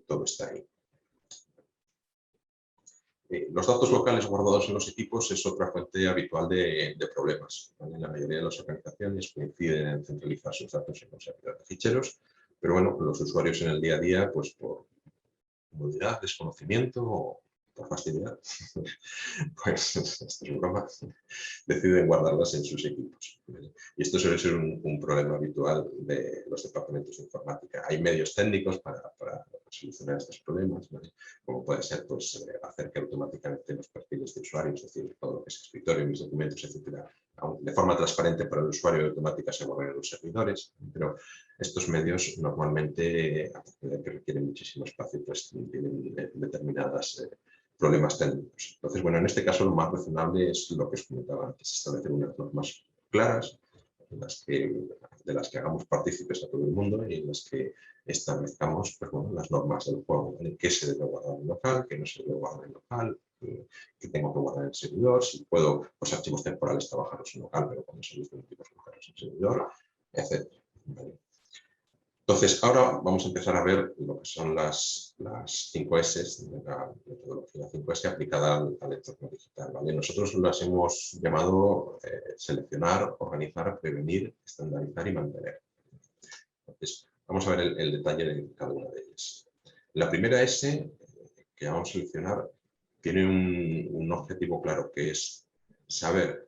todo está ahí. Los datos locales guardados en los equipos es otra fuente habitual de problemas, ¿vale? La mayoría de las organizaciones coinciden en centralizar sus datos en un servidor de ficheros, pero bueno, los usuarios en el día a día, pues por comodidad, desconocimiento o por facilidad, pues esto es broma, deciden guardarlas en sus equipos, ¿vale? Y esto suele ser un problema habitual de los departamentos de informática. Hay medios técnicos para solucionar estos problemas, ¿vale? Como puede ser pues, hacer que automáticamente los perfiles de usuarios, es decir, todo lo que es escritorio, mis documentos, etcétera, de forma transparente para el usuario y automática se guarden en los servidores, pero estos medios normalmente, aparte de que requieren muchísimo espacio, pues tienen determinadas problemas técnicos. Entonces, bueno, en este caso lo más razonable es lo que os comentaba antes, establecer unas normas claras de las que hagamos partícipes a todo el mundo y en las que establezcamos pues, bueno, las normas del juego, ¿vale? Qué se debe guardar en local, qué no se debe guardar en local, qué tengo que guardar en el servidor, si puedo, pues archivos temporales trabajarlos en local, pero cuando son dispositivos trabajarlos en servidor, etc. ¿Vale? Entonces, ahora vamos a empezar a ver lo que son las 5S, de la metodología 5S aplicada al entorno digital, ¿vale? Nosotros las hemos llamado seleccionar, organizar, prevenir, estandarizar y mantener. Entonces, vamos a ver el detalle de cada una de ellas. La primera S que vamos a seleccionar tiene un objetivo claro, que es saber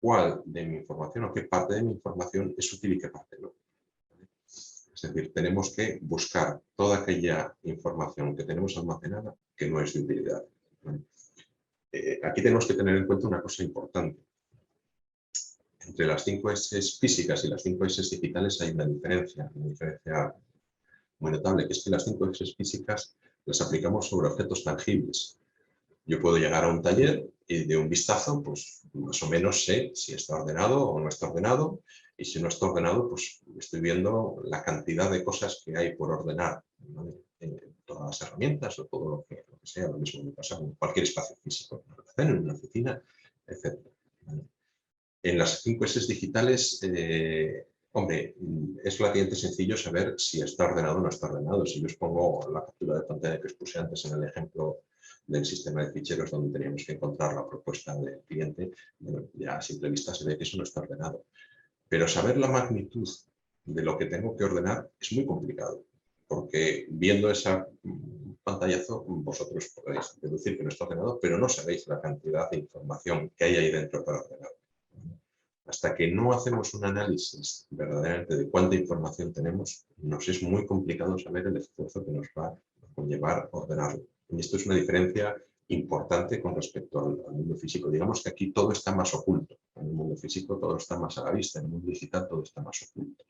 cuál de mi información o qué parte de mi información es útil y qué parte no. Es decir, tenemos que buscar toda aquella información que tenemos almacenada que no es de utilidad. Aquí tenemos que tener en cuenta una cosa importante. Entre las 5S físicas y las 5S digitales hay una diferencia muy notable, que es que las 5S físicas las aplicamos sobre objetos tangibles. Yo puedo llegar a un taller y de un vistazo, pues más o menos sé si está ordenado o no está ordenado, Y si no está ordenado, pues estoy viendo la cantidad de cosas que hay por ordenar, ¿vale? Todas las herramientas o todo lo que sea, lo mismo me pasa con cualquier espacio físico, en una oficina, etc. ¿Vale? En las 5 S digitales, hombre, es relativamente sencillo saber si está ordenado o no está ordenado. Si yo os pongo la captura de pantalla que os puse antes en el ejemplo del sistema de ficheros donde teníamos que encontrar la propuesta del cliente, bueno, ya a simple vista se ve que eso no está ordenado. Pero saber la magnitud de lo que tengo que ordenar es muy complicado, porque viendo esa pantallazo vosotros podéis deducir que no está ordenado, pero no sabéis la cantidad de información que hay ahí dentro para ordenar. Hasta que no hacemos un análisis verdaderamente de cuánta información tenemos, nos es muy complicado saber el esfuerzo que nos va a conllevar ordenarlo. Y esto es una diferencia importante con respecto al mundo físico. Digamos que aquí todo está más oculto. En el mundo físico todo está más a la vista, en el mundo digital todo está más oculto.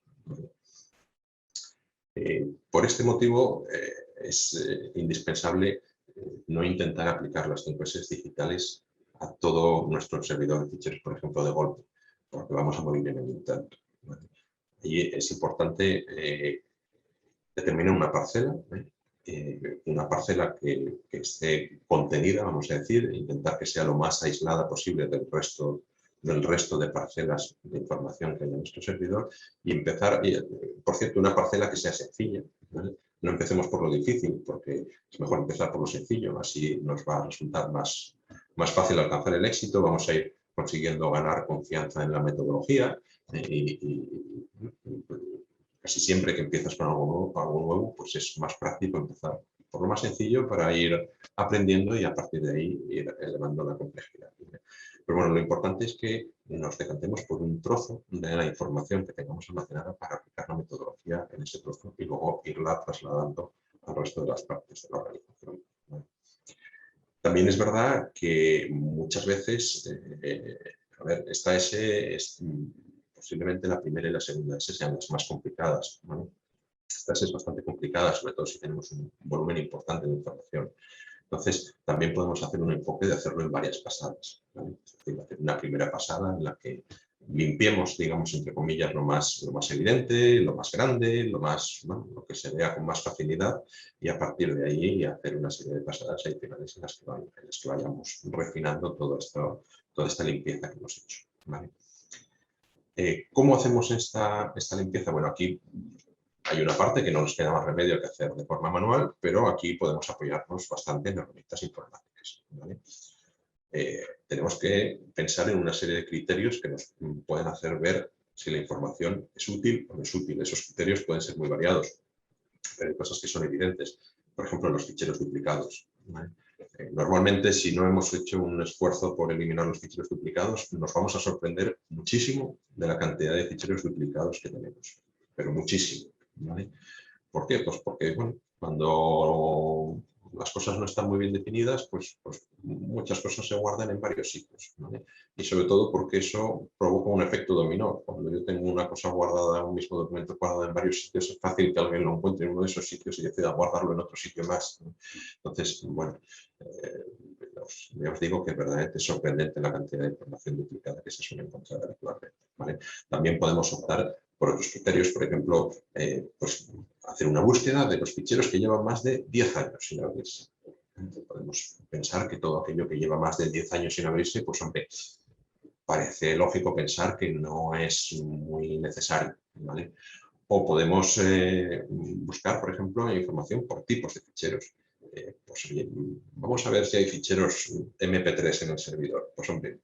Por este motivo es indispensable no intentar aplicar las 5 S digitales a todo nuestro servidor de ficheros, por ejemplo, de golpe, porque vamos a morir en el intento. ¿Vale? Y es importante determinar una parcela que esté contenida, vamos a decir, intentar que sea lo más aislada posible del resto de parcelas de información que hay en nuestro servidor y empezar, por cierto, una parcela que sea sencilla, ¿vale? No empecemos por lo difícil, porque es mejor empezar por lo sencillo, así nos va a resultar más fácil alcanzar el éxito, vamos a ir consiguiendo ganar confianza en la metodología y casi siempre que empiezas con algo nuevo, pues es más práctico empezar por lo más sencillo para ir aprendiendo y a partir de ahí ir elevando la complejidad. Pero bueno, lo importante es que nos decantemos por un trozo de la información que tengamos almacenada para aplicar la metodología en ese trozo y luego irla trasladando al resto de las partes de la organización. También es verdad que muchas veces, esta S es posiblemente la primera y la segunda S sean las más complicadas, ¿vale? Esta S es bastante complicada, sobre todo si tenemos un volumen importante de información. Entonces, también podemos hacer un enfoque de hacerlo en varias pasadas, ¿vale? Es decir, hacer una primera pasada en la que limpiemos, digamos, entre comillas, lo más evidente, lo más grande, bueno, lo que se vea con más facilidad y a partir de ahí hacer una serie de pasadas adicionales en las que vayamos refinando toda esta limpieza que hemos hecho, ¿vale? ¿Cómo hacemos esta limpieza? Bueno, aquí hay una parte que no nos queda más remedio que hacer de forma manual, pero aquí podemos apoyarnos bastante en herramientas informáticas, ¿vale? Tenemos que pensar en una serie de criterios que nos pueden hacer ver si la información es útil o no es útil. Esos criterios pueden ser muy variados, pero hay cosas que son evidentes. Por ejemplo, los ficheros duplicados, ¿vale? Normalmente, si no hemos hecho un esfuerzo por eliminar los ficheros duplicados, nos vamos a sorprender muchísimo de la cantidad de ficheros duplicados que tenemos, pero muchísimo, ¿vale? ¿Por qué? Pues porque, bueno, cuando las cosas no están muy bien definidas, pues muchas cosas se guardan en varios sitios, ¿vale? Y sobre todo porque eso provoca un efecto dominó. Cuando yo tengo una cosa guardada, un mismo documento guardado en varios sitios, es fácil que alguien lo encuentre en uno de esos sitios y decida guardarlo en otro sitio más, ¿no? Entonces, bueno, ya os digo que verdaderamente es sorprendente la cantidad de información duplicada que se suele encontrar actualmente, ¿vale? También podemos optar por otros criterios, por ejemplo, pues hacer una búsqueda de los ficheros que llevan más de 10 años sin abrirse. Podemos pensar que todo aquello que lleva más de 10 años sin abrirse, pues hombre, parece lógico pensar que no es muy necesario, ¿vale? O podemos buscar, por ejemplo, información por tipos de ficheros. Pues oye, vamos a ver si hay ficheros MP3 en el servidor. Pues hombre,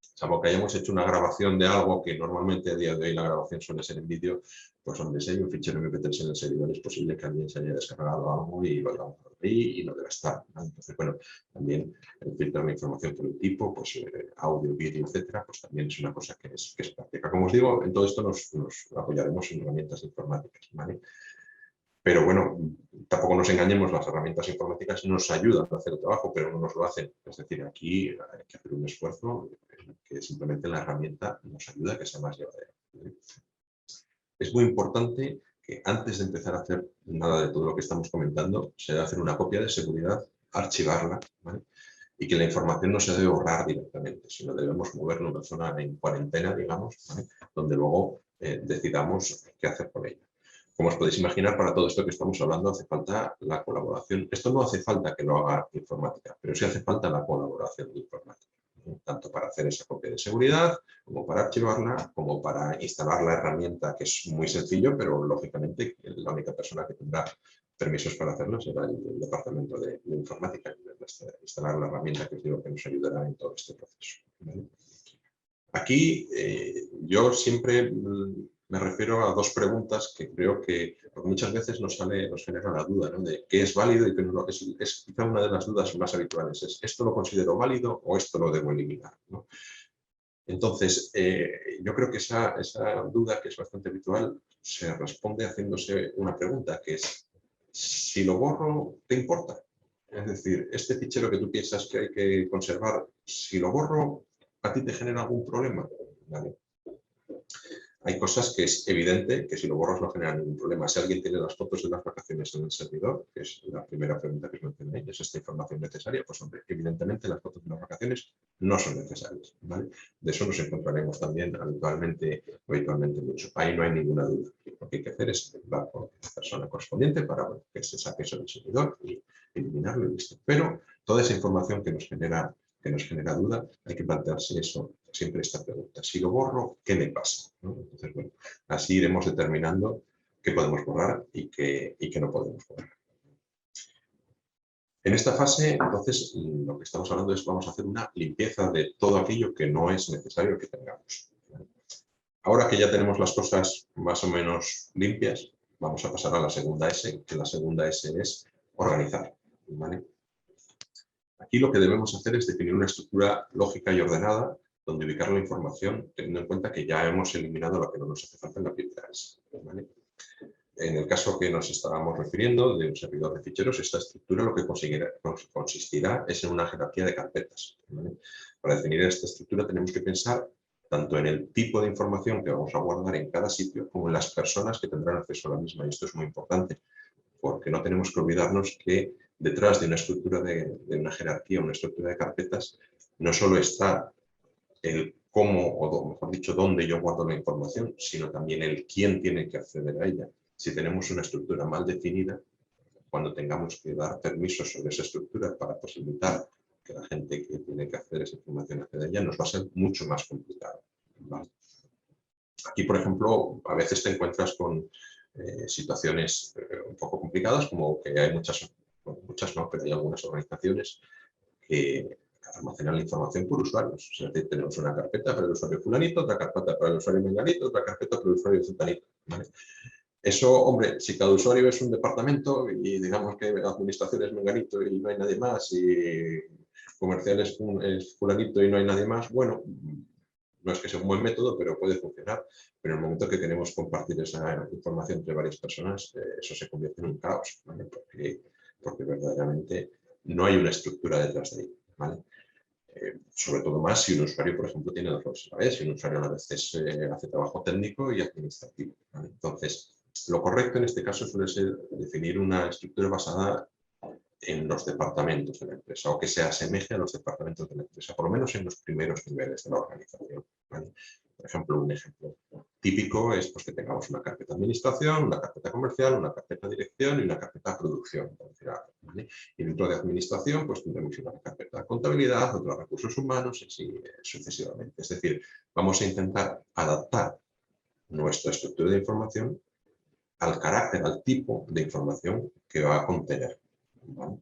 salvo que hayamos hecho una grabación de algo que normalmente a día de hoy la grabación suele ser en vídeo, pues hombre, si hay un fichero MP3 en el servidor es posible que alguien se haya descargado algo y lo haya guardado ahí y no debe estar, ¿no? Entonces, bueno, también el filtrar la información por el tipo, pues audio, vídeo, etcétera, pues también es una cosa que es práctica. Como os digo, en todo esto nos apoyaremos en herramientas informáticas, ¿vale? Pero bueno, tampoco nos engañemos, las herramientas informáticas nos ayudan a hacer el trabajo, pero no nos lo hacen. Es decir, aquí hay que hacer un esfuerzo que simplemente la herramienta nos ayuda a que sea más llevadera. Es muy importante que antes de empezar a hacer nada de todo lo que estamos comentando, se debe hacer una copia de seguridad, archivarla, ¿vale? y que la información no se debe borrar directamente, sino debemos moverlo a una zona en cuarentena, digamos, ¿vale? Donde luego decidamos qué hacer con ella. Como os podéis imaginar, para todo esto que estamos hablando hace falta la colaboración. Esto no hace falta que lo haga informática, pero sí hace falta la colaboración de informática, tanto para hacer esa copia de seguridad, como para archivarla, como para instalar la herramienta, que es muy sencillo, pero lógicamente la única persona que tendrá permisos para hacerlo será el departamento de informática, instalar la herramienta que os digo que nos ayudará en todo este proceso, ¿vale? Aquí yo siempre me refiero a dos preguntas que creo que muchas veces nos genera la duda, ¿no? De qué es válido y qué no es. Es quizá una de las dudas más habituales, es ¿esto lo considero válido o esto lo debo eliminar, ¿no? Entonces, yo creo que esa duda, que es bastante habitual, se responde haciéndose una pregunta, que es si lo borro, ¿te importa? Es decir, este fichero que tú piensas que hay que conservar, si lo borro, ¿a ti te genera algún problema? ¿Vale? Hay cosas que es evidente que si lo borras no genera ningún problema. Si alguien tiene las fotos de las vacaciones en el servidor, que es la primera pregunta que os mencioné, ¿es esta información necesaria? Pues hombre, evidentemente las fotos de las vacaciones no son necesarias, ¿vale? De eso nos encontraremos también habitualmente mucho. Ahí no hay ninguna duda. Lo que hay que hacer es hablar con la persona correspondiente para que se saque eso del servidor y eliminarlo y listo. Pero toda esa información que nos genera duda, hay que plantearse eso, siempre esta pregunta. Si lo borro, ¿qué me pasa? ¿No? Entonces, bueno, así iremos determinando qué podemos borrar y qué no podemos borrar. En esta fase, entonces, lo que estamos hablando es vamos a hacer una limpieza de todo aquello que no es necesario que tengamos. Ahora que ya tenemos las cosas más o menos limpias, vamos a pasar a la segunda S, que la segunda S es organizar, ¿vale? Aquí lo que debemos hacer es definir una estructura lógica y ordenada donde ubicar la información, teniendo en cuenta que ya hemos eliminado lo que no nos hace falta en la primera S, ¿vale? En el caso que nos estábamos refiriendo de un servidor de ficheros, esta estructura lo que consistirá es en una jerarquía de carpetas, ¿vale? Para definir esta estructura tenemos que pensar tanto en el tipo de información que vamos a guardar en cada sitio como en las personas que tendrán acceso a la misma. Y esto es muy importante porque no tenemos que olvidarnos que detrás de una estructura de una jerarquía, una estructura de carpetas, no solo está el cómo, o mejor dicho, dónde yo guardo la información, sino también el quién tiene que acceder a ella. Si tenemos una estructura mal definida, cuando tengamos que dar permisos sobre esa estructura para posibilitar que la gente que tiene que acceder a esa información acceda a ella, nos va a ser mucho más complicado, ¿vale? Aquí, por ejemplo, a veces te encuentras con situaciones un poco complicadas, como que hay muchas no, pero hay algunas organizaciones que almacenan la información por usuarios. O sea, tenemos una carpeta para el usuario fulanito, otra carpeta para el usuario menganito, otra carpeta para el usuario zutanito, ¿vale? Eso, hombre, si cada usuario es un departamento y digamos que administración es menganito y no hay nadie más y comercial es fulanito y no hay nadie más, bueno, no es que sea un buen método, pero puede funcionar. Pero en el momento que queremos compartir esa información entre varias personas, eso se convierte en un caos, ¿vale? Porque verdaderamente no hay una estructura detrás de ahí, ¿vale? Sobre todo más si un usuario, por ejemplo, tiene dos roles a la vez, si un usuario a la vez hace trabajo técnico y administrativo, ¿vale? Entonces, lo correcto en este caso suele ser definir una estructura basada en los departamentos de la empresa o que se asemeje a los departamentos de la empresa, por lo menos en los primeros niveles de la organización, ¿vale? Por ejemplo, un ejemplo típico es pues, que tengamos una carpeta administración, una carpeta comercial, una carpeta dirección y una carpeta producción, ¿vale? Y dentro de administración pues tendremos una carpeta contabilidad, otra recursos humanos y así sucesivamente. Es decir, vamos a intentar adaptar nuestra estructura de información al carácter, al tipo de información que va a contener, ¿vale?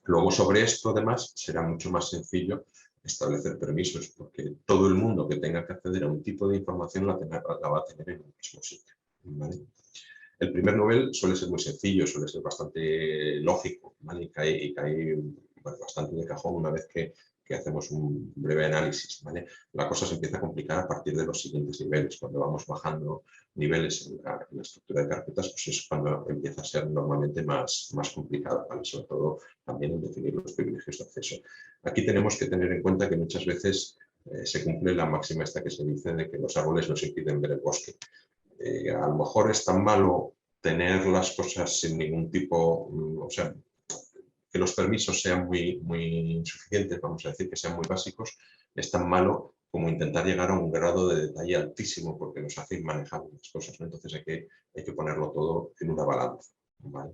Luego sobre esto además será mucho más sencillo establecer permisos porque todo el mundo que tenga que acceder a un tipo de información la va a tener en el mismo sitio, ¿vale? El primer nivel suele ser muy sencillo, suele ser bastante lógico, ¿vale? Y cae bueno, bastante de cajón una vez que hacemos un breve análisis, ¿vale? La cosa se empieza a complicar a partir de los siguientes niveles. Cuando vamos bajando niveles en la estructura de carpetas, pues es cuando empieza a ser normalmente más complicado, ¿vale? Sobre todo también en definir los privilegios de acceso. Aquí tenemos que tener en cuenta que muchas veces se cumple la máxima esta que se dice de que los árboles nos impiden ver el bosque. A lo mejor es tan malo tener las cosas sin ningún tipo, o sea, que los permisos sean muy insuficientes, vamos a decir que sean muy básicos, es tan malo como intentar llegar a un grado de detalle altísimo, porque nos hace inmanejables las cosas, ¿no? Entonces hay que ponerlo todo en una balanza, ¿vale?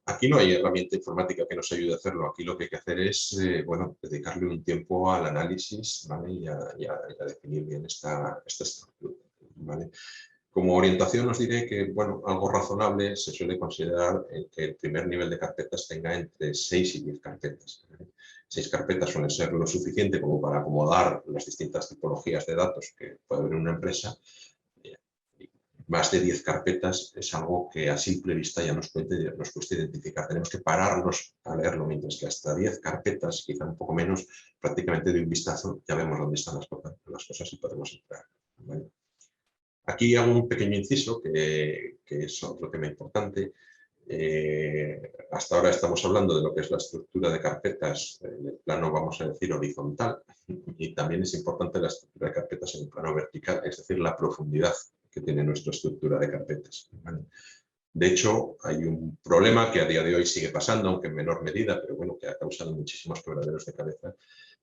Aquí no hay herramienta informática que nos ayude a hacerlo. Aquí lo que hay que hacer es bueno, dedicarle un tiempo al análisis, ¿vale? y a definir bien esta estructura, ¿vale? Como orientación os diré que bueno, algo razonable se suele considerar que el primer nivel de carpetas tenga entre 6 y 10 carpetas. 6 carpetas suelen ser lo suficiente como para acomodar las distintas tipologías de datos que puede haber en una empresa. Más de 10 carpetas es algo que a simple vista ya nos cuesta identificar. Tenemos que pararnos a leerlo, mientras que hasta 10 carpetas, quizá un poco menos, prácticamente de un vistazo ya vemos dónde están las cosas y podemos entrar, ¿vale? Aquí hago un pequeño inciso, que es otro tema importante. Hasta ahora estamos hablando de lo que es la estructura de carpetas en el plano, vamos a decir, horizontal, y también es importante la estructura de carpetas en el plano vertical, es decir, la profundidad que tiene nuestra estructura de carpetas, ¿vale? De hecho, hay un problema que a día de hoy sigue pasando, aunque en menor medida, pero bueno, que ha causado muchísimos quebraderos de cabeza,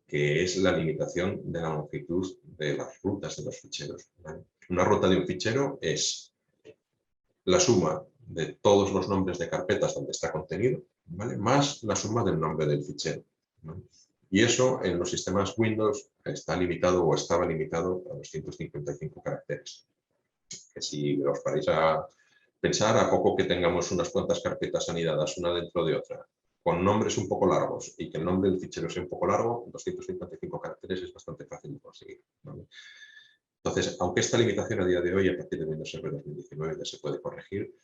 que es la limitación de la longitud de las rutas de los ficheros, ¿vale? Una ruta de un fichero es la suma de todos los nombres de carpetas donde está contenido, ¿vale? Más la suma del nombre del fichero, ¿vale? Y eso en los sistemas Windows está limitado o estaba limitado a 255 caracteres. Que si os paráis a pensar, a poco que tengamos unas cuantas carpetas anidadas una dentro de otra, con nombres un poco largos y que el nombre del fichero sea un poco largo, 255 caracteres es bastante fácil de conseguir, ¿vale? Entonces, aunque esta limitación a día de hoy, a partir de Windows Server 2019, ya se puede corregir,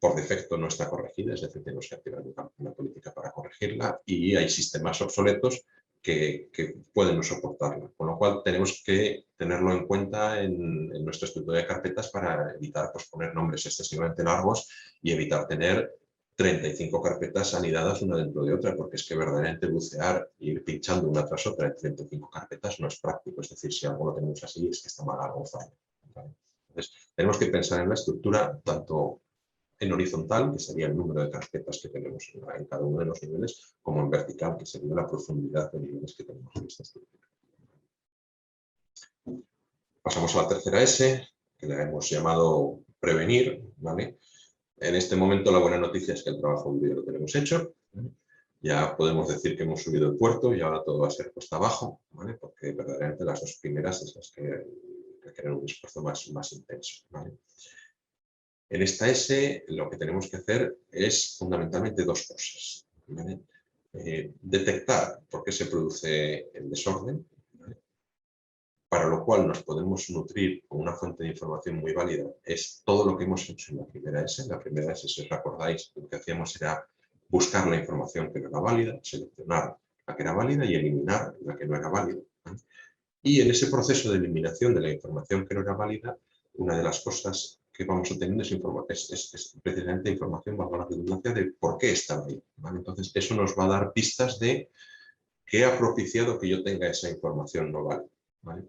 por defecto no está corregida, es decir, tenemos que activar una política para corregirla y hay sistemas obsoletos que pueden no soportarla, con lo cual tenemos que tenerlo en cuenta en nuestra estructura de carpetas para evitar poner nombres excesivamente largos y evitar tener 35 carpetas anidadas una dentro de otra, porque es que verdaderamente bucear e ir pinchando una tras otra en 35 carpetas no es práctico. Es decir, si algo lo tenemos así es que está mal, algo falla, ¿vale? Entonces, tenemos que pensar en la estructura tanto en horizontal, que sería el número de carpetas que tenemos en cada uno de los niveles, como en vertical, que sería la profundidad de niveles que tenemos en esta estructura. Pasamos a la tercera S, que la hemos llamado prevenir, ¿vale? En este momento la buena noticia es que el trabajo ya lo tenemos hecho. Ya podemos decir que hemos subido el puerto y ahora todo va a ser cuesta abajo, ¿vale? Porque verdaderamente las dos primeras es las que requieren un esfuerzo más intenso, ¿vale? En esta S lo que tenemos que hacer es fundamentalmente dos cosas, ¿vale? Detectar por qué se produce el desorden, ¿vale? Para lo cual nos podemos nutrir con una fuente de información muy válida, es todo lo que hemos hecho en la primera S. En la primera S, si os acordáis, lo que hacíamos era buscar la información que no era válida, seleccionar la que era válida y eliminar la que no era válida, ¿vale? Y en ese proceso de eliminación de la información que no era válida, una de las cosas que vamos obteniendo es precisamente información, valga la redundancia, de por qué estaba ahí, ¿vale? Entonces, eso nos va a dar pistas de qué ha propiciado que yo tenga esa información no válida, ¿vale?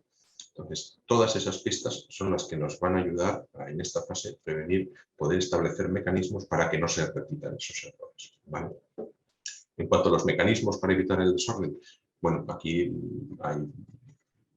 Entonces, todas esas pistas son las que nos van a ayudar a, en esta fase, prevenir, poder establecer mecanismos para que no se repitan esos errores, ¿vale? En cuanto a los mecanismos para evitar el desorden, bueno, aquí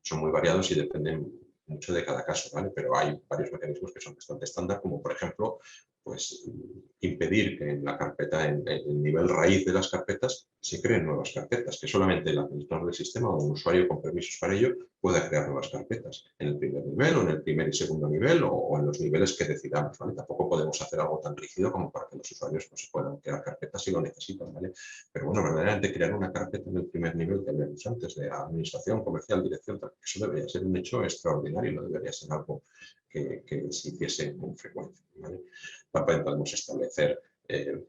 son muy variados y dependen mucho de cada caso, ¿vale? Pero hay varios mecanismos que son bastante estándar, como por ejemplo, pues impedir que en la carpeta, en el nivel raíz de las carpetas, se creen nuevas carpetas, que solamente el administrador del sistema o un usuario con permisos para ello pueda crear nuevas carpetas en el primer nivel o en el primer y segundo nivel o en los niveles que decidamos, ¿vale? Tampoco podemos hacer algo tan rígido como para que los usuarios no se puedan crear carpetas si lo necesitan, ¿vale? Pero bueno, verdaderamente crear una carpeta en el primer nivel que habíamos antes de administración, comercial, dirección, eso debería ser un hecho extraordinario, no debería ser algo que se hiciese con frecuencia, ¿vale? También podemos establecer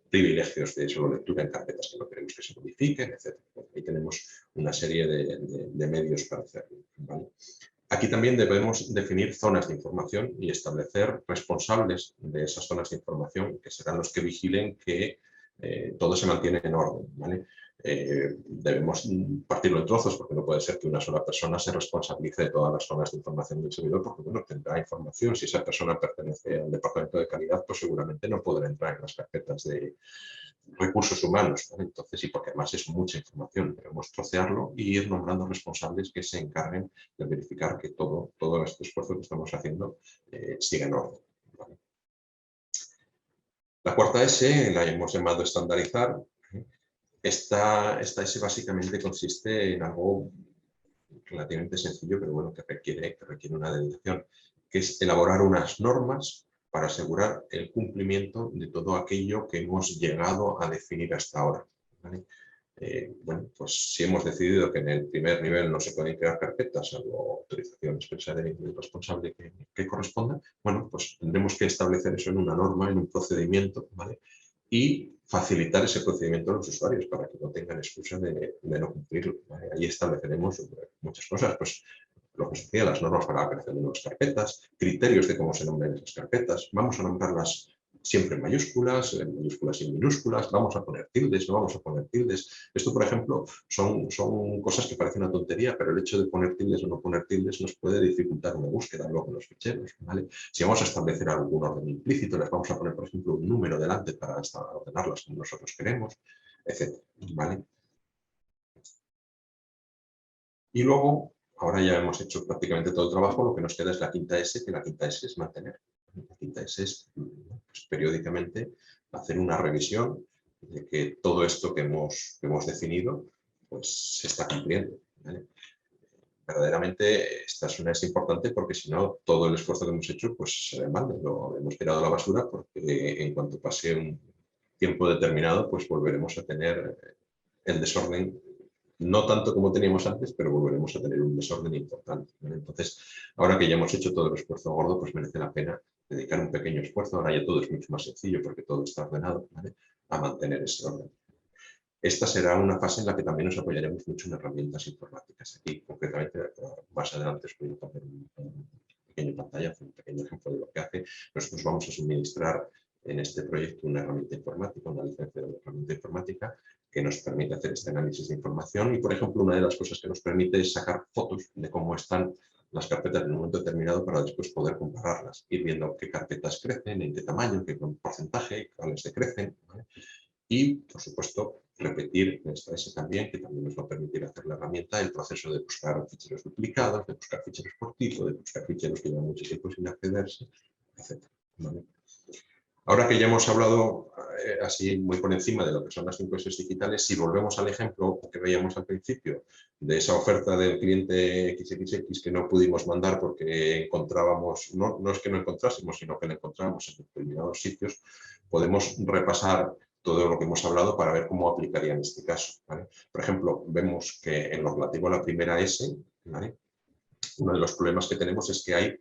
privilegios de solo lectura en carpetas que no queremos que se modifiquen, etc. Ahí tenemos una serie de medios para hacerlo, ¿vale? Aquí también debemos definir zonas de información y establecer responsables de esas zonas de información, que serán los que vigilen que todo se mantiene en orden, ¿vale? Debemos partirlo en trozos, porque no puede ser que una sola persona se responsabilice de todas las zonas de información del servidor, porque bueno, tendrá información. Si esa persona pertenece al departamento de calidad, pues seguramente no podrá entrar en las carpetas de recursos humanos, ¿vale? Entonces, y porque además es mucha información, debemos trocearlo y ir nombrando responsables que se encarguen de verificar que todo este esfuerzo que estamos haciendo siga en orden, ¿vale? La cuarta S la hemos llamado estandarizar. Esta S básicamente consiste en algo relativamente sencillo, pero bueno, que requiere una dedicación, que es elaborar unas normas para asegurar el cumplimiento de todo aquello que hemos llegado a definir hasta ahora, ¿vale? Bueno, pues si hemos decidido que en el primer nivel no se pueden crear carpetas, salvo autorización expresa del responsable que corresponda, bueno, pues tendremos que establecer eso en una norma, en un procedimiento, ¿vale? Y facilitar ese procedimiento a los usuarios para que no tengan excusa de no cumplirlo, ¿vale? Ahí estableceremos muchas cosas, pues lo que decía, las normas para la creación de nuevas carpetas, criterios de cómo se nombren esas carpetas, vamos a nombrarlas siempre en mayúsculas y en minúsculas, vamos a poner tildes, no vamos a poner tildes. Esto, por ejemplo, son cosas que parecen una tontería, pero el hecho de poner tildes o no poner tildes nos puede dificultar una búsqueda luego en los ficheros, ¿vale? Si vamos a establecer algún orden implícito, les vamos a poner, por ejemplo, un número delante para ordenarlas como nosotros queremos, etc., ¿vale? Y luego, ahora ya hemos hecho prácticamente todo el trabajo, lo que nos queda es la quinta S, que la quinta S es mantener. La quinta S es pues, periódicamente hacer una revisión de que todo esto que hemos definido pues, se está cumpliendo, ¿vale? Verdaderamente esta es una S importante porque si no, todo el esfuerzo que hemos hecho pues se demanda, lo hemos tirado a la basura porque en cuanto pase un tiempo determinado pues volveremos a tener el desorden. No tanto como teníamos antes, pero volveremos a tener un desorden importante, ¿vale? Entonces, ahora que ya hemos hecho todo el esfuerzo gordo, pues merece la pena dedicar un pequeño esfuerzo. Ahora ya todo es mucho más sencillo porque todo está ordenado, ¿vale? A mantener ese orden. Esta será una fase en la que también nos apoyaremos mucho en herramientas informáticas. Aquí, concretamente, más adelante os voy a poner un pequeño pantallazo, un pequeño ejemplo de lo que hace. Nosotros vamos a suministrar en este proyecto una herramienta informática, una licencia de herramienta informática que nos permite hacer este análisis de información y, por ejemplo, una de las cosas que nos permite es sacar fotos de cómo están las carpetas en un momento determinado para después poder compararlas, ir viendo qué carpetas crecen, en qué tamaño, qué porcentaje, cuáles decrecen, ¿vale? Y, por supuesto, repetir en esta S también, que también nos va a permitir hacer la herramienta, el proceso de buscar ficheros duplicados, de buscar ficheros por tipo, de buscar ficheros que llevan mucho tiempo sin accederse, etc., ¿vale? Ahora que ya hemos hablado así muy por encima de lo que son las 5 S digitales, si volvemos al ejemplo que veíamos al principio de esa oferta del cliente XXX que no pudimos mandar porque encontrábamos, no es que no encontrásemos, sino que la encontrábamos en determinados sitios, podemos repasar todo lo que hemos hablado para ver cómo aplicaría en este caso, ¿vale? Por ejemplo, vemos que en lo relativo a la primera S, ¿vale? Uno de los problemas que tenemos es que hay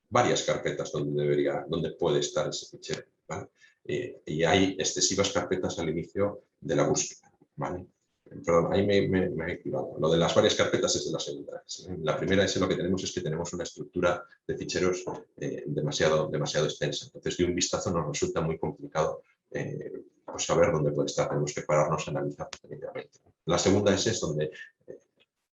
varias carpetas donde puede estar ese fichero, ¿vale? Y hay excesivas carpetas al inicio de la búsqueda, ¿vale? Perdón, ahí me he equivocado. Lo de las varias carpetas es de la segunda. La primera es lo que tenemos es que tenemos una estructura de ficheros demasiado extensa. Entonces, de un vistazo nos resulta muy complicado pues saber dónde puede estar. Tenemos que pararnos a analizar detenidamente. La segunda es donde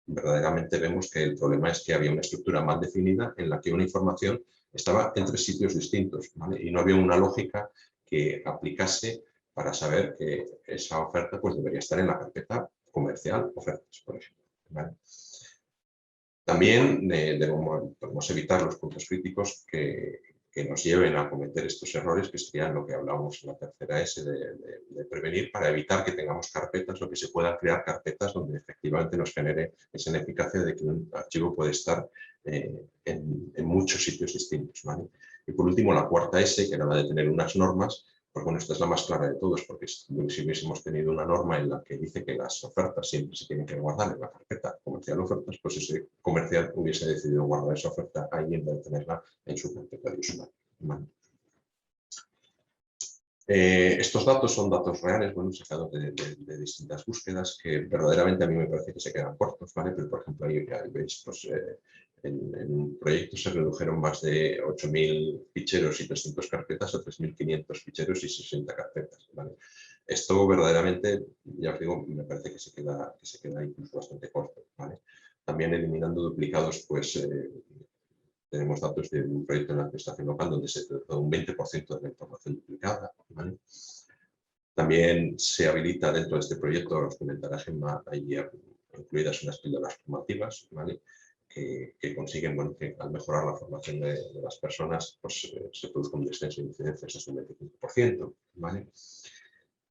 verdaderamente vemos que el problema es que había una estructura mal definida en la que una información estaba entre sitios distintos, ¿vale? Y no había una lógica que aplicase para saber que esa oferta pues, debería estar en la carpeta comercial, ofertas, por ejemplo, ¿vale? También podemos evitar los puntos críticos que nos lleven a cometer estos errores, que serían lo que hablábamos en la tercera S, de prevenir para evitar que tengamos carpetas o que se puedan crear carpetas donde efectivamente nos genere esa ineficacia de que un archivo puede estar en muchos sitios distintos, ¿vale? Y por último, la cuarta S, que era la de tener unas normas. Pues bueno, esta es la más clara de todos, porque si hubiésemos tenido una norma en la que dice que las ofertas siempre se tienen que guardar en la carpeta comercial ofertas, pues ese comercial hubiese decidido guardar esa oferta ahí en vez de tenerla en su carpeta de usuario, ¿vale? Estos datos son datos reales, bueno, sacados de distintas búsquedas que verdaderamente a mí me parece que se quedan cortos, ¿vale? Pero, por ejemplo, ahí veis, pues, en un proyecto se redujeron más de 8.000 ficheros y 300 carpetas a 3.500 ficheros y 60 carpetas, ¿vale? Esto verdaderamente, ya os digo, me parece que se queda incluso bastante corto, ¿vale? También eliminando duplicados, pues tenemos datos de un proyecto en la administración local donde se trata un 20% de la información duplicada, ¿vale? También se habilita dentro de este proyecto, os comentará Gemma, hay incluidas unas píldoras formativas, ¿vale? Que consiguen, bueno, que al mejorar la formación de las personas, pues se produzca un descenso de incidencias hasta un 25%, ¿vale?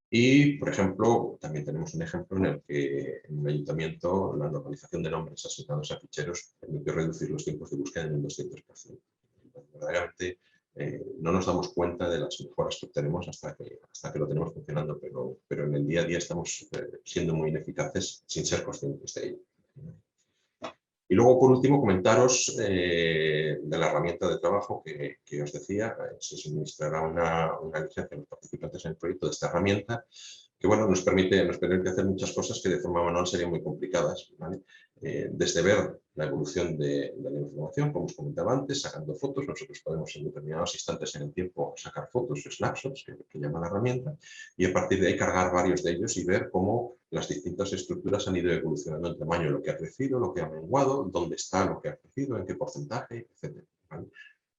Y, por ejemplo, también tenemos un ejemplo en el que en un ayuntamiento la normalización de nombres asignados a ficheros permitió reducir los tiempos de búsqueda en un 200%. Verdaderamente no nos damos cuenta de las mejoras que obtenemos hasta que lo tenemos funcionando, pero en el día a día estamos siendo muy ineficaces sin ser conscientes de ello. Y luego, por último, comentaros de la herramienta de trabajo que os decía. Se suministrará una licencia a los participantes en el proyecto de esta herramienta, que bueno, nos permite hacer muchas cosas que de forma manual serían muy complicadas, ¿vale? Desde ver la evolución de la información, como os comentaba antes, sacando fotos. Nosotros podemos en determinados instantes en el tiempo sacar fotos, snapshots, que llama la herramienta, y a partir de ahí cargar varios de ellos y ver cómo las distintas estructuras han ido evolucionando en tamaño, lo que ha crecido, lo que ha menguado, dónde está lo que ha crecido, en qué porcentaje, etc. ¿Vale?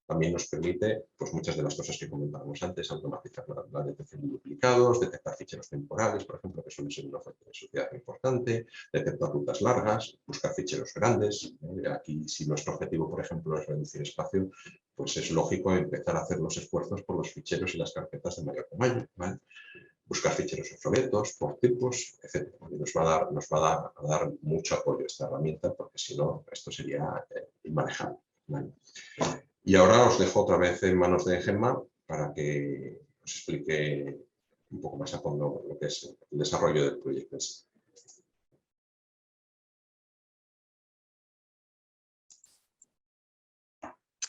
También nos permite, pues muchas de las cosas que comentábamos antes, automatizar la detección de duplicados, detectar ficheros temporales, por ejemplo, que suele ser una fuente de suciedad importante, detectar rutas largas, buscar ficheros grandes. Aquí, si nuestro objetivo, por ejemplo, es reducir espacio, pues es lógico empezar a hacer los esfuerzos por los ficheros y las carpetas de mayor tamaño, ¿vale? Buscar ficheros obsoletos, por tipos, etc. Nos va a dar mucho apoyo esta herramienta, porque si no, esto sería inmanejable, ¿vale? Y ahora os dejo otra vez en manos de Gemma para que os explique un poco más a fondo lo que es el desarrollo del proyecto.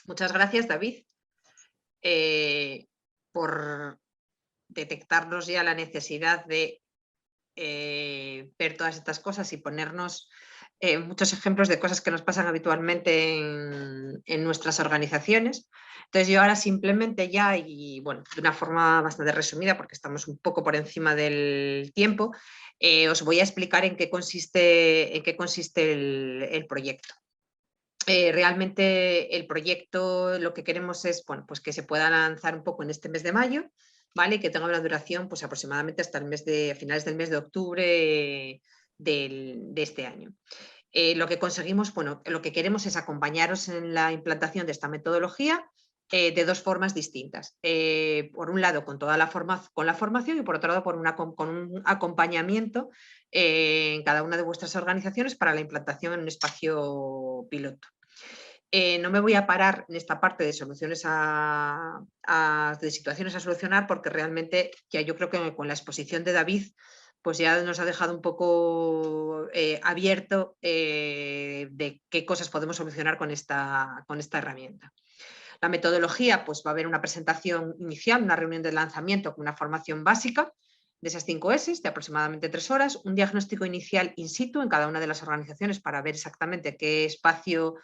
Muchas gracias, David, por detectarnos ya la necesidad de ver todas estas cosas y ponernos muchos ejemplos de cosas que nos pasan habitualmente en nuestras organizaciones. Entonces yo ahora simplemente ya, y bueno, de una forma bastante resumida, porque estamos un poco por encima del tiempo, os voy a explicar en qué consiste el proyecto. Realmente el proyecto lo que queremos es, bueno, pues que se pueda lanzar un poco en este mes de mayo, ¿vale? Y que tenga una duración pues aproximadamente hasta finales del mes de octubre de este año. Lo que conseguimos, bueno, lo que queremos es acompañaros en la implantación de esta metodología de dos formas distintas. Por un lado, con la formación, y por otro lado, con un acompañamiento en cada una de vuestras organizaciones para la implantación en un espacio piloto. No me voy a parar en esta parte de soluciones de situaciones a solucionar, porque realmente ya yo creo que con la exposición de David pues ya nos ha dejado un poco abierto de qué cosas podemos solucionar con esta herramienta. La metodología, pues va a haber una presentación inicial, una reunión de lanzamiento con una formación básica de esas 5 S de aproximadamente 3 horas, un diagnóstico inicial in situ en cada una de las organizaciones para ver exactamente qué espacio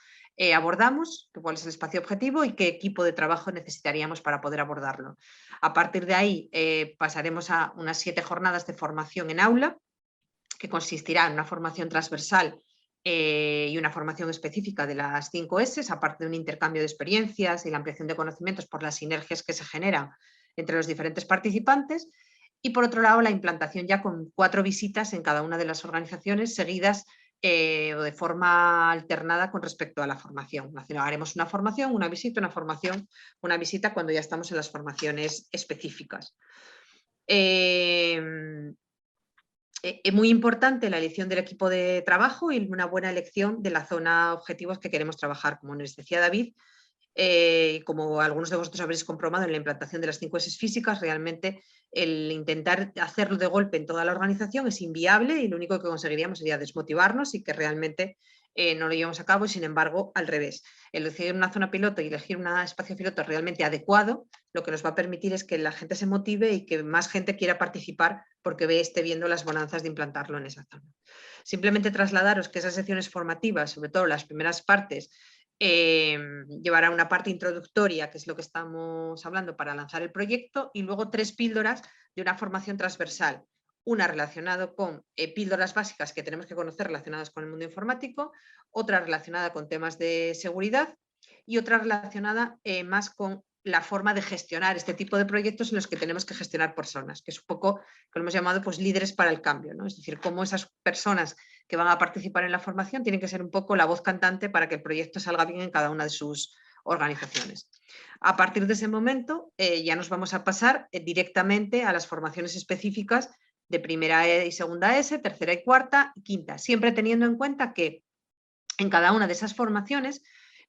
abordamos, cuál es el espacio objetivo y qué equipo de trabajo necesitaríamos para poder abordarlo. A partir de ahí pasaremos a unas 7 jornadas de formación en aula, que consistirá en una formación transversal y una formación específica de las 5 S, aparte de un intercambio de experiencias y la ampliación de conocimientos por las sinergias que se generan entre los diferentes participantes. Y por otro lado, la implantación ya con 4 visitas en cada una de las organizaciones seguidas o de forma alternada con respecto a la formación. Haremos una formación, una visita, una formación, una visita cuando ya estamos en las formaciones específicas. Es muy importante la elección del equipo de trabajo y una buena elección de la zona objetivos que queremos trabajar. Como nos decía David, como algunos de vosotros habréis comprobado en la implantación de las 5 S físicas, realmente el intentar hacerlo de golpe en toda la organización es inviable y lo único que conseguiríamos sería desmotivarnos y que realmente no lo llevamos a cabo. Y sin embargo, al revés, elegir una zona piloto y elegir un espacio piloto realmente adecuado, lo que nos va a permitir es que la gente se motive y que más gente quiera participar porque esté viendo las bonanzas de implantarlo en esa zona. Simplemente trasladaros que esas secciones formativas, sobre todo las primeras partes, llevará una parte introductoria, que es lo que estamos hablando para lanzar el proyecto, y luego 3 píldoras de una formación transversal. Una relacionada con píldoras básicas que tenemos que conocer relacionadas con el mundo informático, otra relacionada con temas de seguridad y otra relacionada más con la forma de gestionar este tipo de proyectos en los que tenemos que gestionar personas, que es un poco, que lo hemos llamado pues líderes para el cambio, ¿no? Es decir, cómo esas personas que van a participar en la formación tienen que ser un poco la voz cantante para que el proyecto salga bien en cada una de sus organizaciones. A partir de ese momento ya nos vamos a pasar directamente a las formaciones específicas de primera y segunda S, tercera y cuarta y quinta, siempre teniendo en cuenta que en cada una de esas formaciones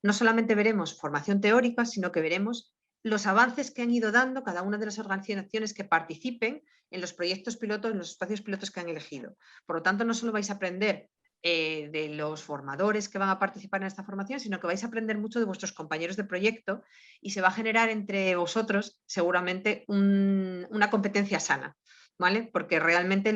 no solamente veremos formación teórica, sino que veremos los avances que han ido dando cada una de las organizaciones que participen en los proyectos pilotos, en los espacios pilotos que han elegido. Por lo tanto, no solo vais a aprender de los formadores que van a participar en esta formación, sino que vais a aprender mucho de vuestros compañeros de proyecto y se va a generar entre vosotros seguramente una competencia sana. ¿Vale? Porque realmente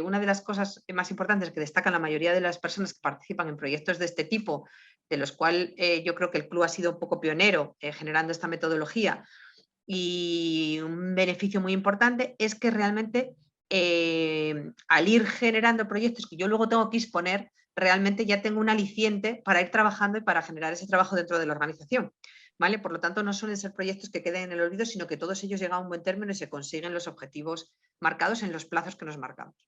una de las cosas más importantes que destacan la mayoría de las personas que participan en proyectos de este tipo, de los cuales yo creo que el club ha sido un poco pionero generando esta metodología, y un beneficio muy importante es que realmente al ir generando proyectos que yo luego tengo que exponer, realmente ya tengo un aliciente para ir trabajando y para generar ese trabajo dentro de la organización. ¿Vale? Por lo tanto, no suelen ser proyectos que queden en el olvido, sino que todos ellos llegan a un buen término y se consiguen los objetivos marcados en los plazos que nos marcamos.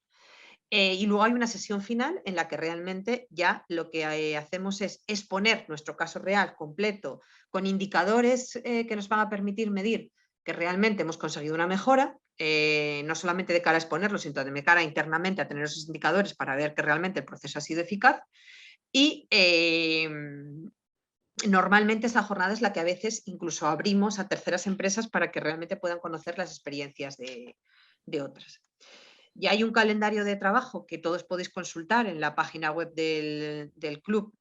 Y luego hay una sesión final en la que realmente ya lo que hacemos es exponer nuestro caso real completo con indicadores que nos van a permitir medir que realmente hemos conseguido una mejora, no solamente de cara a exponerlo, sino de cara internamente a tener esos indicadores para ver que realmente el proceso ha sido eficaz. Y normalmente esta jornada es la que a veces incluso abrimos a terceras empresas para que realmente puedan conocer las experiencias de otras. Ya hay un calendario de trabajo que todos podéis consultar en la página web del club,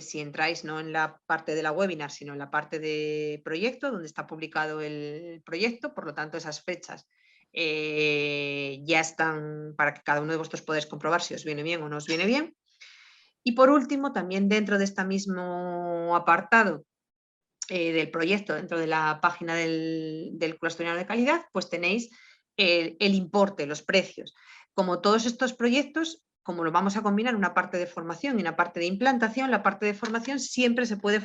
si entráis no en la parte de la webinar, sino en la parte de proyecto, donde está publicado el proyecto. Por lo tanto, esas fechas ya están para que cada uno de vosotros podáis comprobar si os viene bien o no os viene bien. Y por último, también dentro de este mismo apartado del proyecto, dentro de la página del Club Asturiano de Calidad, pues tenéis el importe, los precios. Como todos estos proyectos, como lo vamos a combinar una parte de formación y una parte de implantación, la parte de formación siempre se puede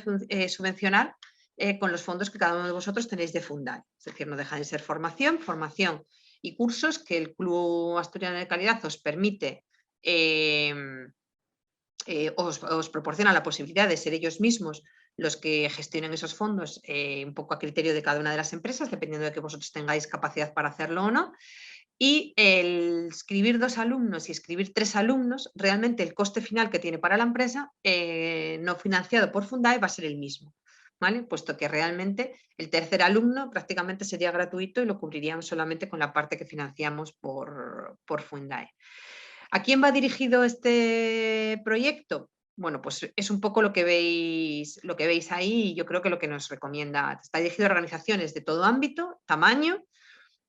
subvencionar con los fondos que cada uno de vosotros tenéis de Fundae. Es decir, no deja de ser formación y cursos que el Club Asturiano de Calidad os permite, os proporciona la posibilidad de ser ellos mismos los que gestionen esos fondos un poco a criterio de cada una de las empresas, dependiendo de que vosotros tengáis capacidad para hacerlo o no. Y el escribir 2 alumnos y escribir 3 alumnos, realmente el coste final que tiene para la empresa, no financiado por Fundae, va a ser el mismo, ¿vale? Puesto que realmente el tercer alumno prácticamente sería gratuito y lo cubriríamos solamente con la parte que financiamos por Fundae. ¿A quién va dirigido este proyecto? Bueno, pues es un poco lo que veis ahí, y yo creo que lo que nos recomienda. Está dirigido a organizaciones de todo ámbito, tamaño,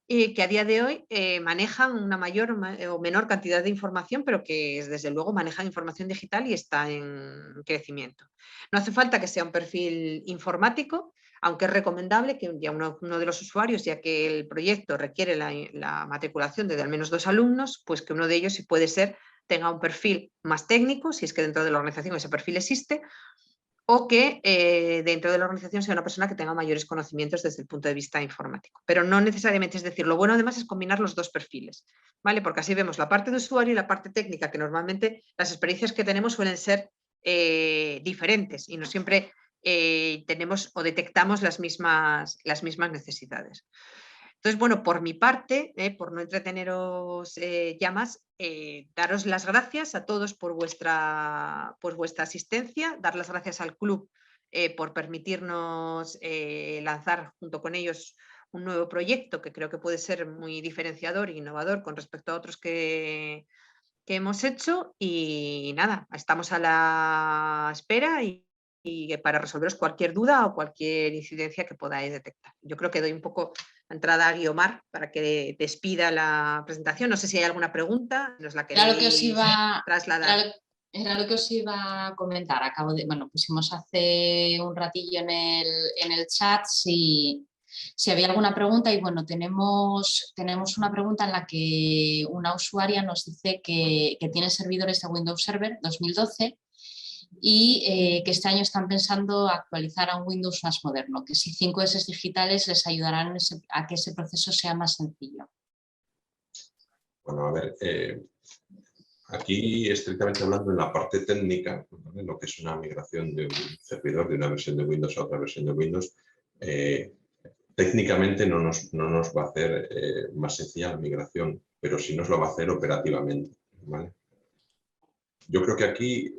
que a día de hoy manejan una mayor o menor cantidad de información, pero que desde luego manejan información digital y está en crecimiento. No hace falta que sea un perfil informático, aunque es recomendable que ya uno de los usuarios, ya que el proyecto requiere la matriculación de al menos 2 alumnos, pues que uno de ellos, si puede ser, tenga un perfil más técnico, si es que dentro de la organización ese perfil existe, o que dentro de la organización sea una persona que tenga mayores conocimientos desde el punto de vista informático. Pero no necesariamente, es decir, lo bueno además es combinar los 2 perfiles, ¿vale? Porque así vemos la parte de usuario y la parte técnica, que normalmente las experiencias que tenemos suelen ser diferentes y no siempre tenemos o detectamos las mismas necesidades. Entonces, bueno, por mi parte, por no entreteneros ya más, daros las gracias a todos por vuestra asistencia, dar las gracias al club por permitirnos lanzar junto con ellos un nuevo proyecto que creo que puede ser muy diferenciador e innovador con respecto a otros que hemos hecho. Y nada, estamos a la espera y para resolveros cualquier duda o cualquier incidencia que podáis detectar. Yo creo que doy un poco la entrada a Guiomar para que despida la presentación. No sé si hay alguna pregunta, nos la queréis trasladar. Era lo que os iba a comentar. Pusimos hace un ratillo en el chat si había alguna pregunta, y bueno, tenemos una pregunta en la que una usuaria nos dice que tiene servidores de Windows Server 2012 y que este año están pensando actualizar a un Windows más moderno, que si 5S digitales les ayudarán a que ese proceso sea más sencillo. Bueno, a ver, aquí estrictamente hablando en la parte técnica, ¿vale? Lo que es una migración de un servidor de una versión de Windows a otra versión de Windows, técnicamente no nos va a hacer más sencilla la migración, pero sí nos lo va a hacer operativamente, ¿vale? Yo creo que aquí,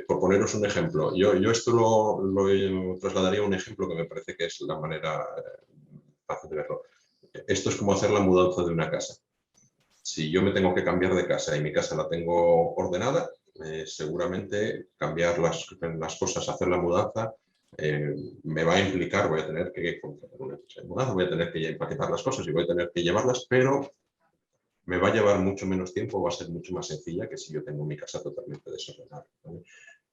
por poneros un ejemplo, yo esto lo trasladaría a un ejemplo que me parece que es la manera fácil de verlo. Esto es como hacer la mudanza de una casa. Si yo me tengo que cambiar de casa y mi casa la tengo ordenada, seguramente cambiar las cosas, hacer la mudanza, me va a implicar, voy a tener que contratar una empresa de mudanza, voy a tener que empaquetar las cosas y voy a tener que llevarlas, pero me va a llevar mucho menos tiempo, va a ser mucho más sencilla que si yo tengo mi casa totalmente desordenada, ¿vale?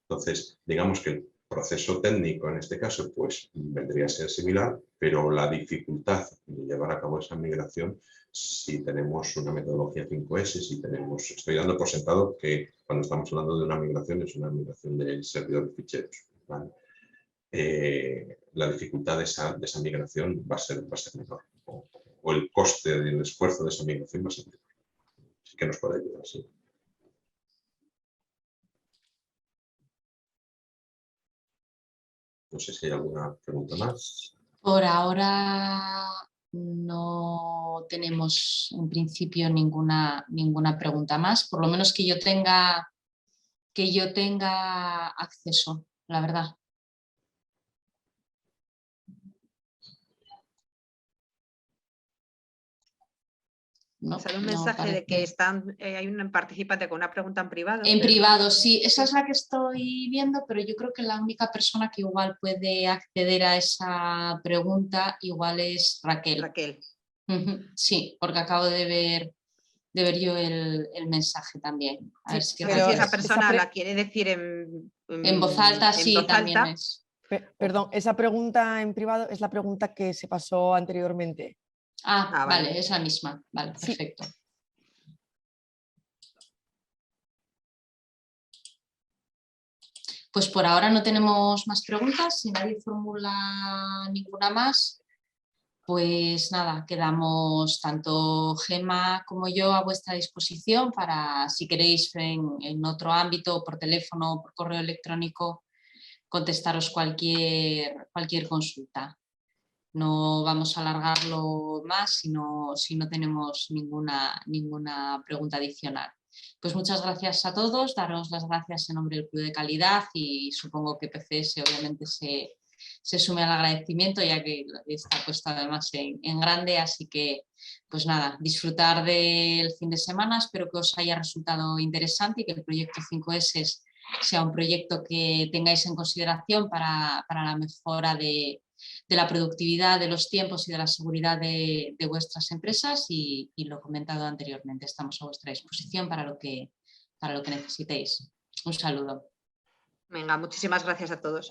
Entonces, digamos que el proceso técnico en este caso pues vendría a ser similar, pero la dificultad de llevar a cabo esa migración, si tenemos una metodología 5S, si tenemos, estoy dando por sentado que cuando estamos hablando de una migración es una migración del servidor de ficheros, ¿vale? La dificultad de esa migración va a ser menor, o el coste del esfuerzo de esa migración va a ser menor. Así que nos puede ayudar, sí. No sé si hay alguna pregunta más. Por ahora no tenemos en principio ninguna pregunta más, por lo menos que yo tenga acceso, la verdad. No, Sale un no mensaje de parece. que hay un participante con una pregunta en privado. En pero... privado, sí, esa es la que estoy viendo, pero yo creo que la única persona que igual puede acceder a esa pregunta igual es Raquel. Raquel. Sí, porque acabo de ver yo el mensaje también. A ver si No sé si esa persona esa la quiere decir en voz alta, en sí, voz también alta. es. Perdón, esa pregunta en privado es la pregunta que se pasó anteriormente. Ah, vale. vale, es la misma. Vale, Sí. perfecto. Pues por ahora no tenemos más preguntas. Si nadie formula ninguna más, pues nada, quedamos tanto Gemma como yo a vuestra disposición para, si queréis en otro ámbito, por teléfono o por correo electrónico, contestaros cualquier consulta. No vamos a alargarlo más si no tenemos ninguna pregunta adicional. Pues muchas gracias a todos, daros las gracias en nombre del Club de Calidad y supongo que PCS obviamente se sume al agradecimiento ya que está puesto además en grande, así que pues nada, disfrutar del fin de semana, espero que os haya resultado interesante y que el proyecto 5S sea un proyecto que tengáis en consideración para la mejora de la productividad, de los tiempos y de la seguridad de vuestras empresas y lo comentado anteriormente, estamos a vuestra disposición para lo que necesitéis. Un saludo. Venga, muchísimas gracias a todos.